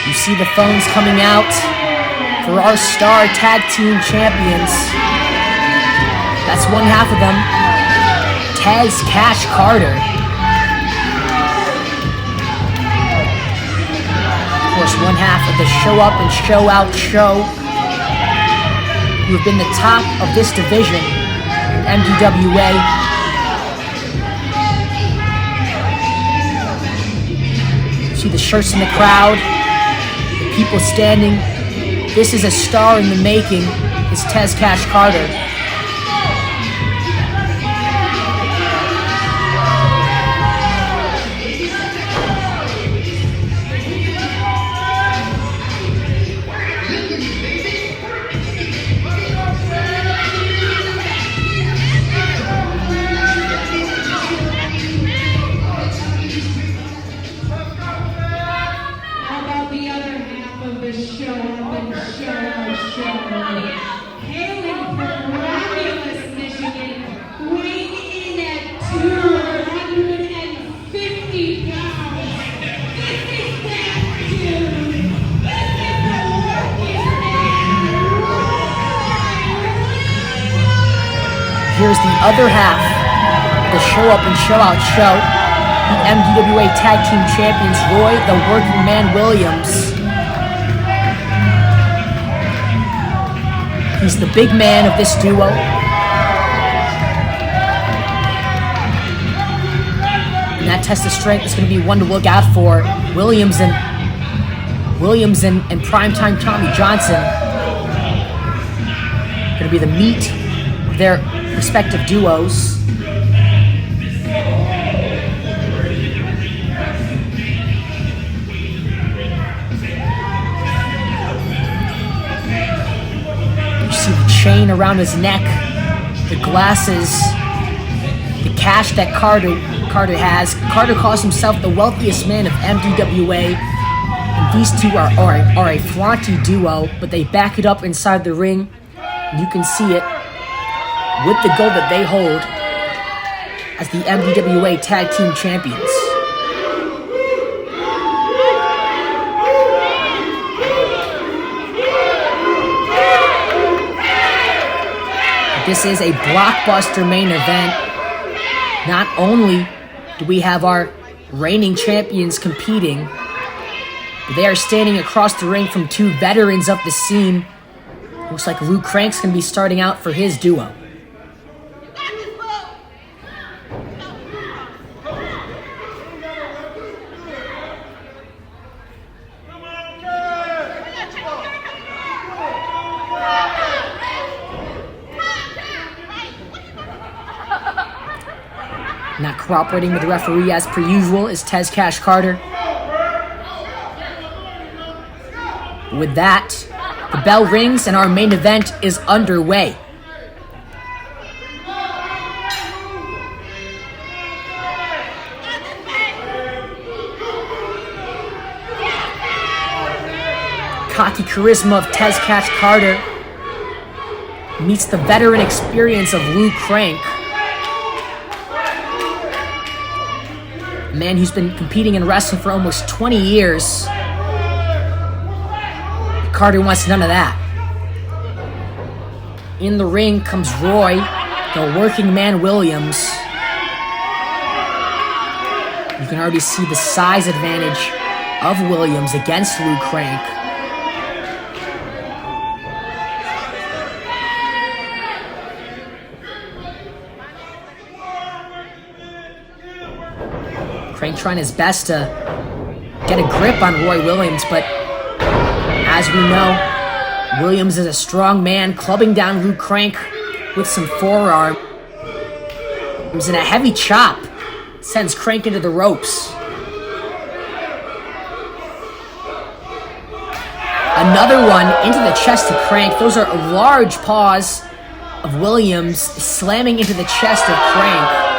You see the phones coming out for our star tag team champions. That's one half of them, Tez Cash Carter. Of course, one half of the Show Up and Show Out show, who have been the top of this division in MDWA. See the shirts in the crowd, the people standing. This is a star in the making, is Tez Cash Carter. other half of the show up and show out show, the MDWA Tag Team Champions Roy the Working Man Williams. He's the big man of this duo. And that test of strength is going to be one to look out for. Williams and primetime Tommy Johnson going to be the meat of their respective duos. You see the chain around his neck, the glasses, the cash that Carter has. Carter calls himself the wealthiest man of MDWA. And these two are a flaunty duo, but they back it up inside the ring. And you can see it with the gold that they hold as the MDWA Tag Team Champions. This is a blockbuster main event. Not only do we have our reigning champions competing, but they are standing across the ring from two veterans of the scene. Looks like Lou Crank's going to be starting out for his duo. Not cooperating with the referee as per usual is Tez Cash Carter. With that, the bell rings and our main event is underway. Cocky charisma of Tez Cash Carter meets the veteran experience of Lou Crank. A man who's been competing in wrestling for almost 20 years. Carter wants none of that. In the ring comes Roy, the Working Man Williams. You can already see the size advantage of Williams against Lou Crank. Crank trying his best to get a grip on Roy Williams, but as we know, Williams is a strong man, clubbing down Lou Crank with some forearm. And a heavy chop sends Crank into the ropes. Another one into the chest of Crank. Those are large paws of Williams slamming into the chest of Crank.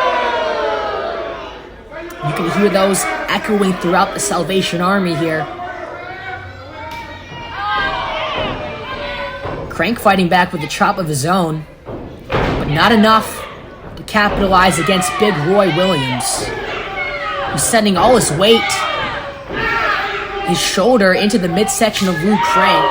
You can hear those echoing throughout the Salvation Army here. Crank fighting back with a chop of his own, but not enough to capitalize against big Roy Williams. He's sending all his weight, his shoulder into the midsection of Lou Crank.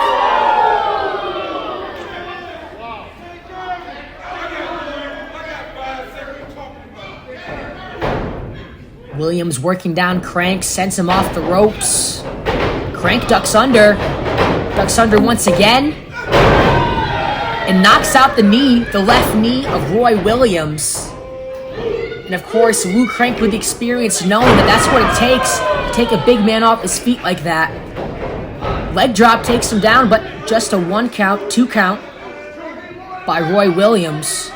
Williams working down Crank, sends him off the ropes. Crank ducks under once again, and knocks out the left knee of Roy Williams. And of course, Lou Crank with the experience, knowing that that's what it takes to take a big man off his feet like that. Leg drop takes him down, but just a 2 count by Roy Williams.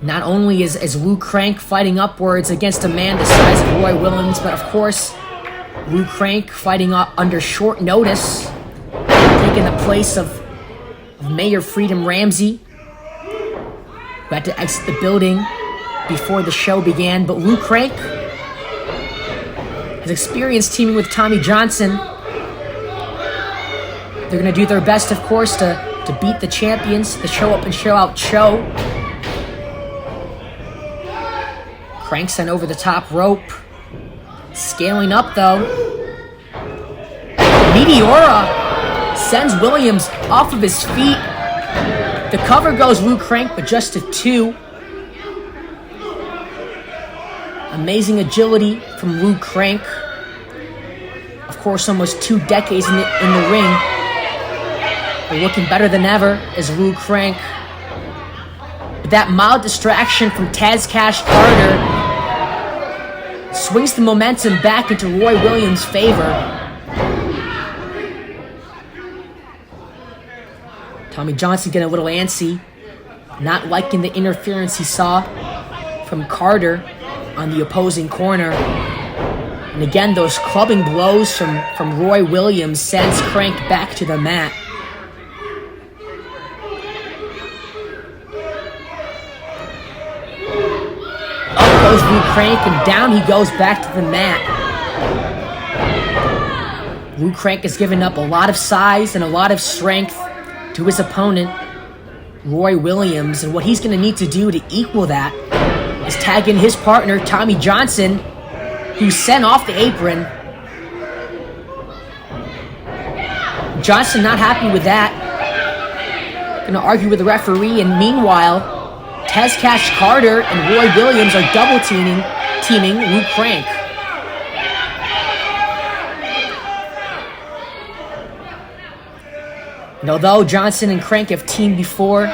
Not only is Lou Crank fighting upwards against a man the size of Roy Williams, but of course, Lou Crank fighting under short notice, taking the place of Mayor Freedom Ramsey, who had to exit the building before the show began. But Lou Crank has experience teaming with Tommy Johnson. They're going to do their best, of course, to beat the champions, the show up and show out show. Crank sent over the top rope. Scaling up, though. Meteora sends Williams off of his feet. The cover goes Lou Crank, but just to 2. Amazing agility from Lou Crank. Of course, almost 2 decades in the ring. But looking better than ever is Lou Crank. But that mild distraction from Taz Cash Carter swings the momentum back into Roy Williams' favor. Tommy Johnson getting a little antsy, not liking the interference he saw from Carter on the opposing corner. And again, those clubbing blows from Roy Williams sends Crank back to the mat. Up goes Lou Crank, and down he goes back to the mat. Lou Crank has given up a lot of size and a lot of strength to his opponent, Roy Williams, and what he's going to need to do to equal that is tag in his partner, Tommy Johnson, who's sent off the apron. Johnson not happy with that. Going to argue with the referee, and meanwhile, Taz Cash Carter and Roy Williams are double teaming Lou Crank. And although Johnson and Crank have teamed before,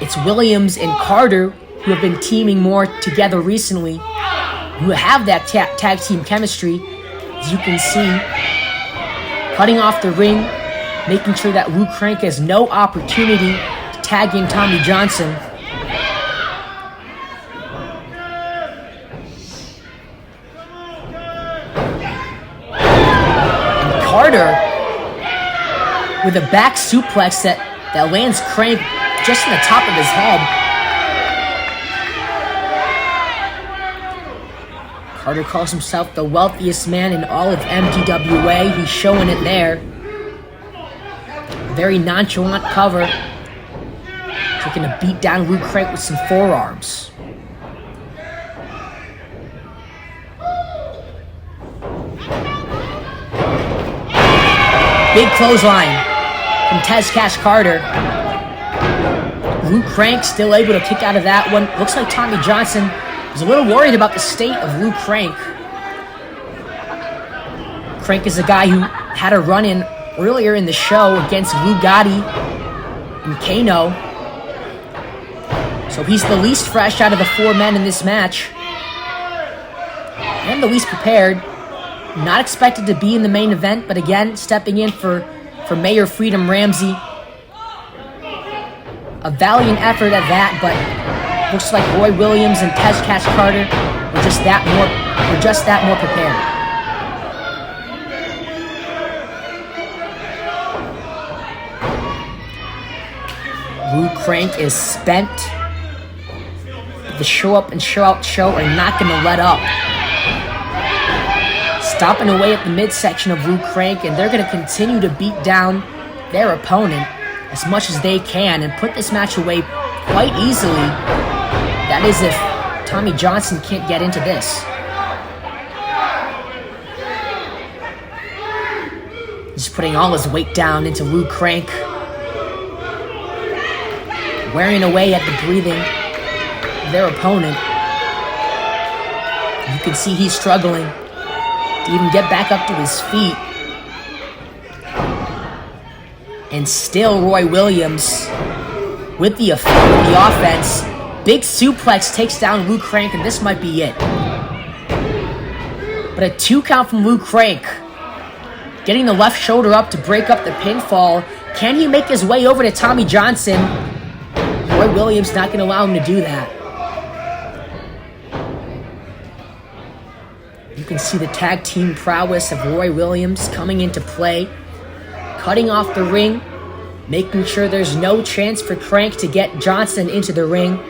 it's Williams and Carter who have been teaming more together recently, who have that tag team chemistry, as you can see. Cutting off the ring, making sure that Lou Crank has no opportunity to tag in Tommy Johnson. And Carter with a back suplex that lands Crank just in the top of his head. Carter calls himself the wealthiest man in all of MDWA. He's showing it there. Very nonchalant cover. Taking a beat down Lou Crank with some forearms. Big clothesline from Taz Cash Carter. Lou Crank still able to kick out of that one. Looks like Tommy Johnson was a little worried about the state of Lou Crank. Crank is a guy who had a run-in earlier in the show against Lou Gottie and Kano. So he's the least fresh out of the 4 men in this match. And the least prepared. Not expected to be in the main event, but again, stepping in for Mayor Freedom Ramsey. A valiant effort at that, but looks like Roy Williams and Taz Cash Carter were just that more prepared. Lou Crank is spent. The show up and show out show are not going to let up. Stopping away at the midsection of Lou Crank, and they're going to continue to beat down their opponent as much as they can and put this match away quite easily. That is if Tommy Johnson can't get into this. He's putting all his weight down into Lou Crank, wearing away at the breathing of their opponent. You can see he's struggling to even get back up to his feet. And still Roy Williams with the offense. Big suplex takes down Lou Crank, and this might be it. But a 2 count from Lou Crank. Getting the left shoulder up to break up the pinfall. Can he make his way over to Tommy Johnson? Roy Williams not going to allow him to do that. You can see the tag team prowess of Roy Williams coming into play. Cutting off the ring, making sure there's no chance for Crank to get Johnson into the ring.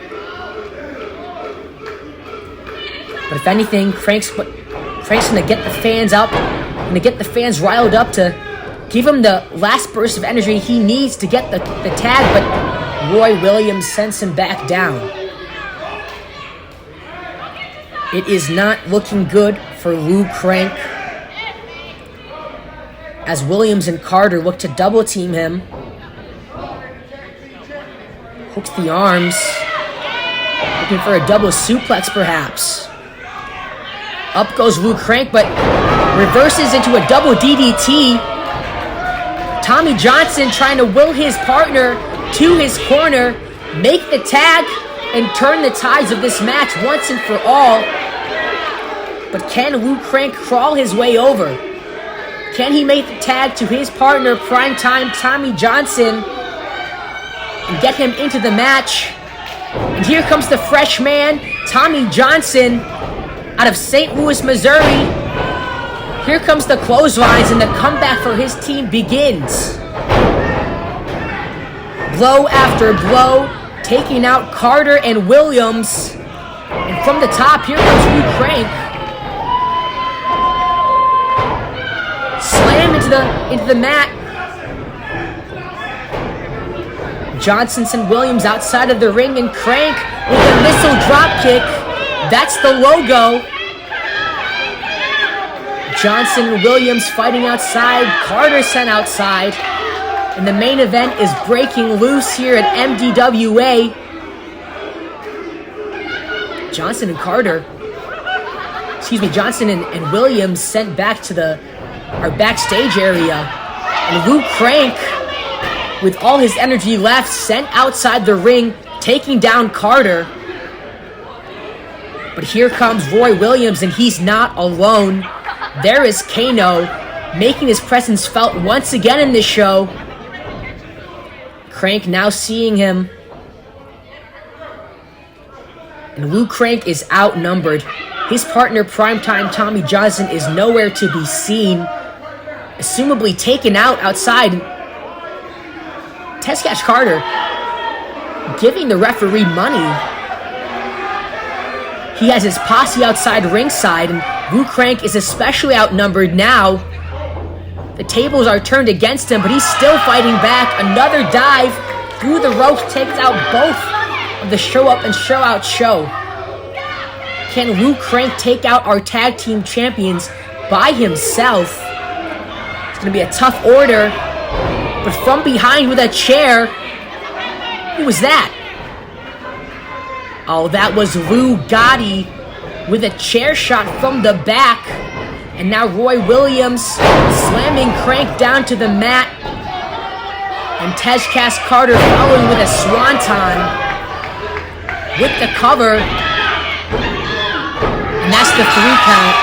But if anything, Crank's going to get the fans up, going to get the fans riled up to give him the last burst of energy he needs to get the tag, but Roy Williams sends him back down. It is not looking good for Lou Crank. as Williams and Carter look to double team him. Hooks the arms. Looking for a double suplex, perhaps. Up goes Lou Crank, but reverses into a double DDT. Tommy Johnson trying to will his partner to his corner, make the tag, and turn the tides of this match once and for all. But can Lou Crank crawl his way over? Can he make the tag to his partner, primetime Tommy Johnson, and get him into the match? And here comes the fresh man, Tommy Johnson, out of St. Louis, Missouri. Here comes the clotheslines, and the comeback for his team begins. Blow after blow, taking out Carter and Williams. And from the top, here comes Lou Crank. Slam into the mat. Johnson and Williams outside of the ring, and Crank with a missile dropkick. That's the logo. Johnson and Williams fighting outside. Carter sent outside. And the main event is breaking loose here at MDWA. Johnson and Williams sent back to our backstage area. And Lou Crank, with all his energy left, sent outside the ring, taking down Carter. But here comes Roy Williams, and he's not alone. There is Kano, making his presence felt once again in this show. Crank now seeing him. And Lou Crank is outnumbered. His partner, primetime Tommy Johnson, is nowhere to be seen. Assumably taken out outside. Test Cash Carter giving the referee money. He has his posse outside ringside, and Lou Crank is especially outnumbered now. The tables are turned against him, but he's still fighting back. Another dive through the ropes takes out both of the show up and show out show. Can Lou Crank take out our tag team champions by himself? It's going to be a tough order. But from behind with a chair, who was that? Oh, that was Lou Gottie with a chair shot from the back. And now Roy Williams slamming Crank down to the mat. And Tezcast Carter following with a swanton with the cover. And that's the 3 count.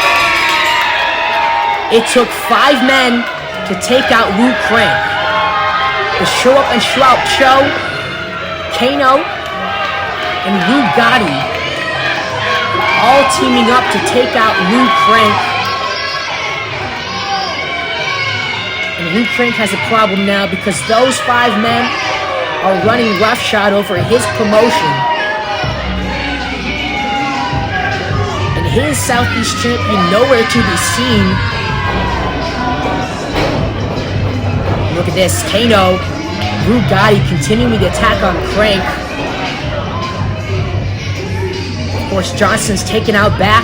It took 5 men to take out Lou Crank. The show up and show out show, Kano and Lou Gottie all teaming up to take out Lou Crank. And Lou Crank has a problem now because those 5 men are running roughshod over his promotion. And his Southeast champion nowhere to be seen. Look at this, Kano, Lou Gottie continuing the attack on Crank. Of course, Johnson's taken out back.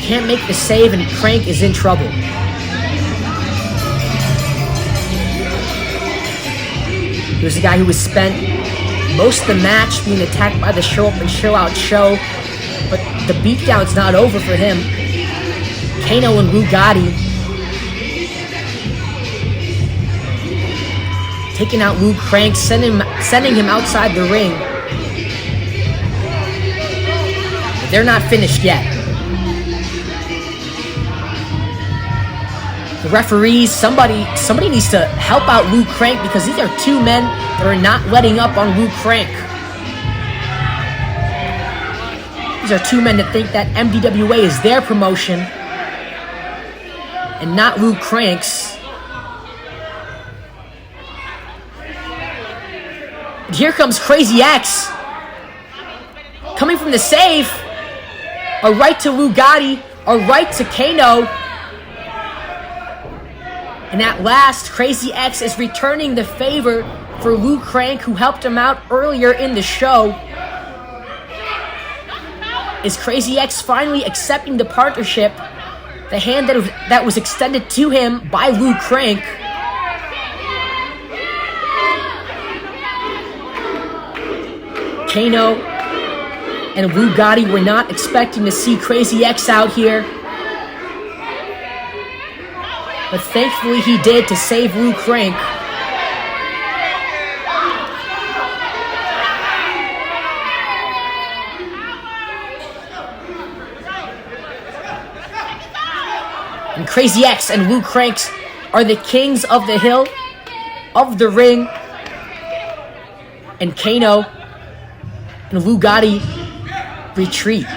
Can't make the save, and Crank is in trouble. Here's a guy who has spent most of the match being attacked by the show up and show out show, but the beatdown's not over for him. Kano and Lou Gottie taking out Lou Crank, sending him outside the ring. But they're not finished yet. The referees, somebody needs to help out Lou Crank because these are 2 men that are not letting up on Lou Crank. These are 2 men that think that MDWA is their promotion and not Lou Crank's. And here comes Crazy X. Coming from the save. A right to Lou Gottie. A right to Kano. And at last, Crazy X is returning the favor for Lou Crank, who helped him out earlier in the show. Is Crazy X finally accepting the partnership The hand that was extended to him by Lou Crank. Kano and Lou Gottie were not expecting to see Crazy X out here. But thankfully he did to save Lou Crank. And Crazy X and Lou Cranks are the kings of the hill, of the ring. And Kano and Lou Gottie retreat.